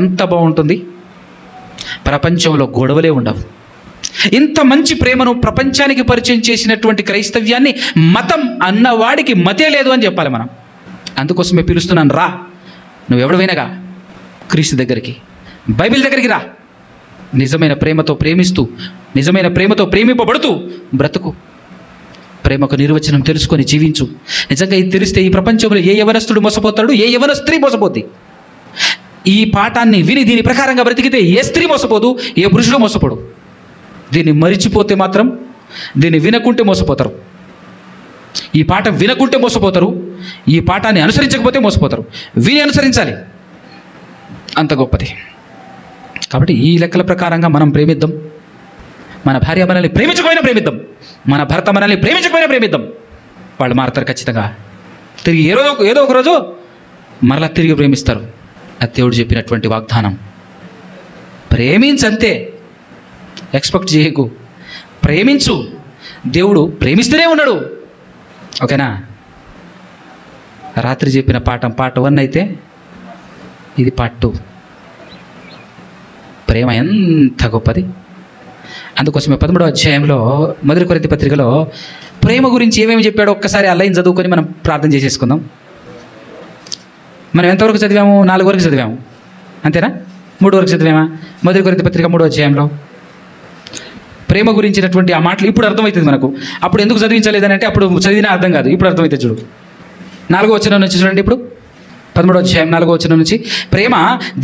ఎంత బాగుంటుంది, ప్రపంచంలో గొడవలే ఉండవు. ఇంత మంచి ప్రేమను ప్రపంచానికి పరిచయం చేసినటువంటి క్రైస్తవ్యాన్ని మతం అన్నవాడికి మతే లేదు అని చెప్పాలి మనం. అందుకోసమే పిలుస్తున్నాను, రా, నువ్వెవడవైనాగా క్రీస్తు దగ్గరికి, బైబిల్ దగ్గరికి రా. నిజమైన ప్రేమతో ప్రేమిస్తూ, నిజమైన ప్రేమతో ప్రేమింపబడుతూ బ్రతుకు. ప్రేమకు నిర్వచనం తెలుసుకొని జీవించు. నిజంగా ఇది తెలిస్తే ఈ ప్రపంచంలో ఏ యవనస్తుడు మోసపోతాడు, ఏ యవన స్త్రీ మోసపోద్ది. ఈ పాఠాన్ని విని దీని ప్రకారంగా బ్రతికితే ఏ స్త్రీ మోసపోదు, ఏ పురుషుడు మోసపోడు. దీన్ని మరిచిపోతే మాత్రం, దీన్ని వినకుంటే మోసపోతారు. ఈ పాఠం వినకుంటే మోసపోతారు, ఈ పాఠాన్ని అనుసరించకపోతే మోసపోతారు. విని అనుసరించాలి, అంత గొప్పది. కాబట్టి ఈ లెక్కల ప్రకారంగా మనం ప్రేమిద్దాం. మన భార్య మనల్ని ప్రేమించకపోయినా ప్రేమిద్దాం, మన భర్త మనల్ని ప్రేమించకపోయినా ప్రేమిద్దాం. వాళ్ళు మారుతారు ఖచ్చితంగా. తిరిగి ఏదో ఒక రోజు మరలా తిరిగి ప్రేమిస్తారు. అది దేవుడు చెప్పినటువంటి వాగ్దానం. ప్రేమించంతే, ఎక్స్పెక్ట్ చేయకు, ప్రేమించు. దేవుడు ప్రేమిస్తూనే ఉన్నాడు. ఓకేనా? రాత్రి చెప్పిన పాఠం పార్ట్ 1 అయితే ఇది పార్ట్ 2. ప్రేమ ఎంత గొప్పది. అందుకోసమే 13వ అధ్యాయంలో మొదటి కొరింథీ పత్రికలో ప్రేమ గురించి ఏమేమి చెప్పాడో ఒక్కసారి ఆ లైన్ చదువుకొని మనం ప్రార్థన చేసేసుకుందాం. మనం ఎంతవరకు చదివాము? 4 వరకు చదివాము, అంతేనా? 3 వరకు చదివామా? మొదటి కొరింథీ పత్రిక 3వ అధ్యాయంలో ప్రేమ గురించినటువంటి ఆ మాటలు ఇప్పుడు అర్థమవుతుంది మనకు. అప్పుడు ఎందుకు చదివించలేదని అంటే అప్పుడు చదివినా అర్థం కాదు, ఇప్పుడు అర్థమవుతుంది. చూడు, 4వ వచనం నుంచి చూడండి. ఇప్పుడు 13వ అధ్యాయం 4వ వచనం నుంచి, ప్రేమ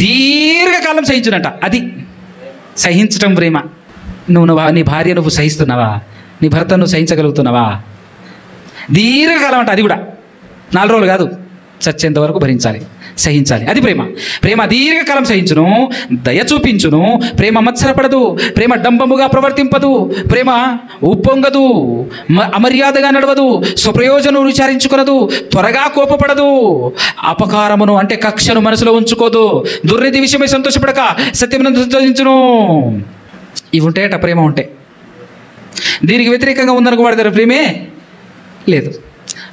దీర్ఘకాలం సహించునంట. అది సహించటం ప్రేమ. నీ భార్య నువ్వు సహిస్తున్నావా? నీ భర్త నువ్వు సహించగలుగుతున్నావా? దీర్ఘకాలం అంట. అది కూడా 4 రోజులు కాదు, చచ్చేంత వరకు భరించాలి, సహించాలి. అది ప్రేమ. ప్రేమ దీర్ఘకాలం సహించును, దయ చూపించును. ప్రేమ మత్సరపడదు, ప్రేమ డంబముగా ప్రవర్తింపదు, ప్రేమ ఉప్పొంగదు, అమర్యాదగా నడవదు, స్వప్రయోజనం విచారించుకొనదు, త్వరగా కోపపడదు, అపకారమును అంటే కక్షను మనసులో ఉంచుకోదు, దుర్నీతి విషయమై సంతోషపడక సత్యమును సంతోషించును. ఇవి ఉంటాయట ప్రేమ ఉంటే. దీనికి వ్యతిరేకంగా ఉందనుకో వాడి ప్రేమే లేదు.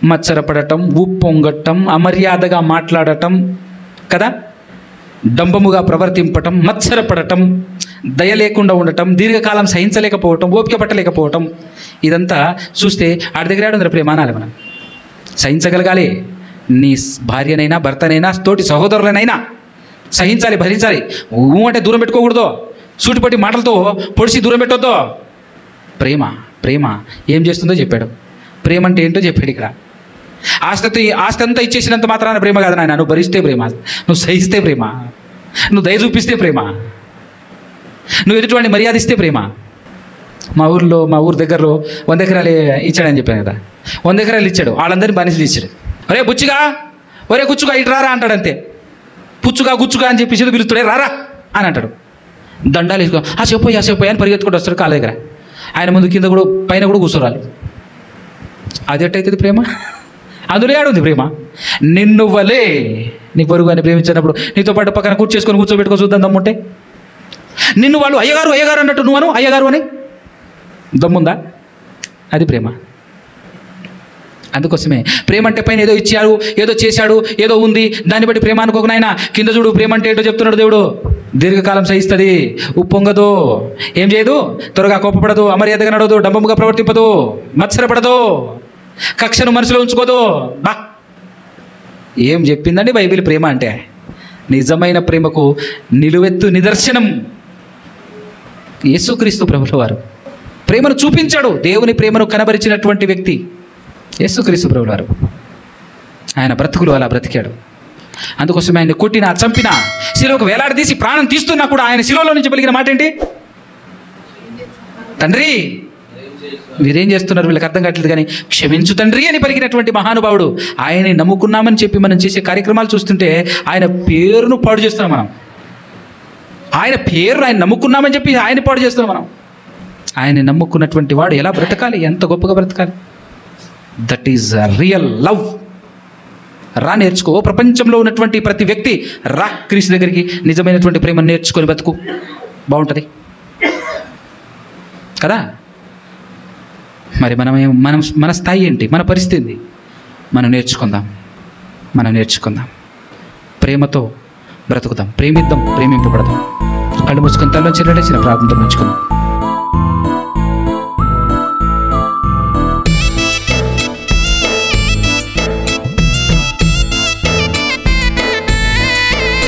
మత్సరపడటం, ఉప్పొంగటం, అమర్యాదగా మాట్లాడటం కదా, డంబముగా ప్రవర్తింపటం, మత్సరపడటం, దయ లేకుండా ఉండటం, దీర్ఘకాలం సహించలేకపోవటం, ఓపిక పట్టలేకపోవటం, ఇదంతా చూస్తే ఆడి దగ్గర ఏడుంది ప్రేమ అనాలి మనం. సహించగలగాలి. నీ భార్యనైనా భర్తనైనా తోటి సహోదరులనైనా సహించాలి, భరించాలి. అంటే దూరం పెట్టుకోకూడదు, సూటిపట్టి మాటలతో పొడిచి దూరం పెట్టొద్దు. ప్రేమ ప్రేమ ఏం చేస్తుందో చెప్పాడు. ప్రేమ అంటే ఏంటో చెప్పాడు ఇక్కడ. ఆస్తి అంతా ఇచ్చేసినంత మాత్రాన ప్రేమ కాదు నాయన. నువ్వు భరిస్తే ప్రేమ, నువ్వు సహిస్తే ప్రేమ, నువ్వు దయ చూపిస్తే ప్రేమ, నువ్వు ఎదుటివాడిని మర్యాదిస్తే ప్రేమ. మా ఊరు దగ్గరలో 100 ఎకరాలు ఇచ్చాడని చెప్పాను కదా. 100 ఎకరాలు ఇచ్చాడు, వాళ్ళందరినీ బానిసలు ఇచ్చాడు. ఒరే బుచ్చిగా, ఒరే గుచ్చుగా, ఇటు రారా అంటాడు. అంతే, పుచ్చుగా గుచ్చుగా అని చెప్పి పిలుస్తాడే, రారా అని అంటాడు. దండాలు వేసుకో, ఆ చెప్పోయి అని పరిగెత్తుకుంటూ వస్తాడు కాళ్ళ దగ్గర. ఆయన ముందు కింద కూడా పైన కూడా కూర్చోరాలి. అది ఎట్టయితుంది ప్రేమ? అందులో ఏడుంది ప్రేమ? నిన్ను వలే నీ పొరుగు అని ప్రేమించినప్పుడు నీతో పాటు పక్కన కూర్చోబెట్టుకో చూద్దాం దమ్ముంటే. నిన్ను వాళ్ళు అయ్యగారు అన్నట్టు నువ్వు అయ్యగారు అని దమ్ముందా? అది ప్రేమ. అందుకోసమే ప్రేమ అంటే పైన ఏదో ఇచ్చాడు, ఏదో చేశాడు, ఏదో ఉంది, దాన్ని బట్టి ప్రేమ అనుకోక నాయన. కింద చూడు ప్రేమ అంటే ఏంటో చెప్తున్నాడు దేవుడు. దీర్ఘకాలం సహిస్తుంది, ఉప్పొంగదు, ఏం చేయదు, త్వరగా కోపపడదు, అమర్యాదగా నడవదు, డంబముగా ప్రవర్తింపదు, మత్సరపడదు, కక్షను మనసులో ఉంచుకోదు. బా ఏం చెప్పిందండి బైబిల్ ప్రేమ అంటే? నిజమైన ప్రేమకు నిలువెత్తు నిదర్శనం యేసుక్రీస్తు ప్రభుల వారు. ప్రేమను చూపించాడు, దేవుని ప్రేమను కనబరిచినటువంటి వ్యక్తి యేసుక్రీస్తు ప్రభుల వారు. ఆయన బ్రతుకులు అలా బ్రతికాడు. అందుకోసం ఆయన కొట్టినా, చంపినా, శిలువకు వేలాడదీసి ప్రాణం తీస్తున్నా కూడా ఆయన శిలువలో నుంచి పలికిన మాట ఏంటి? తండ్రి వీరేం చేస్తున్నారు, వీళ్ళకి అర్థం కావట్లేదు కానీ క్షమించు తండ్రి అని పలికినటువంటి మహానుభావుడు. ఆయన్ని నమ్ముకున్నామని చెప్పి మనం చేసే కార్యక్రమాలు చూస్తుంటే ఆయన పేరును పాడు చేస్తున్నాం మనం. ఆయన నమ్ముకున్నామని చెప్పి ఆయన పాడు చేస్తున్నాం మనం. ఆయన్ని నమ్ముకున్నటువంటి వాడు ఎలా బ్రతకాలి, ఎంత గొప్పగా బ్రతకాలి. That is real love. రా నేర్చుకో. ప్రపంచంలో ఉన్నటువంటి ప్రతి వ్యక్తి రా క్రీస్తు దగ్గరికి, నిజమైనటువంటి ప్రేమను నేర్చుకొని బతుకు, బాగుంటుంది కదా. మరి మన స్థాయి ఏంటి, మన పరిస్థితి? మనం నేర్చుకుందాం. ప్రేమతో బ్రతుకుదాం, ప్రేమిద్దాం, ప్రేమింపబడదాం. కళ్ళు మూసుకొని తలలో చిన్న ప్రార్థనతో ముంచుకుందాం.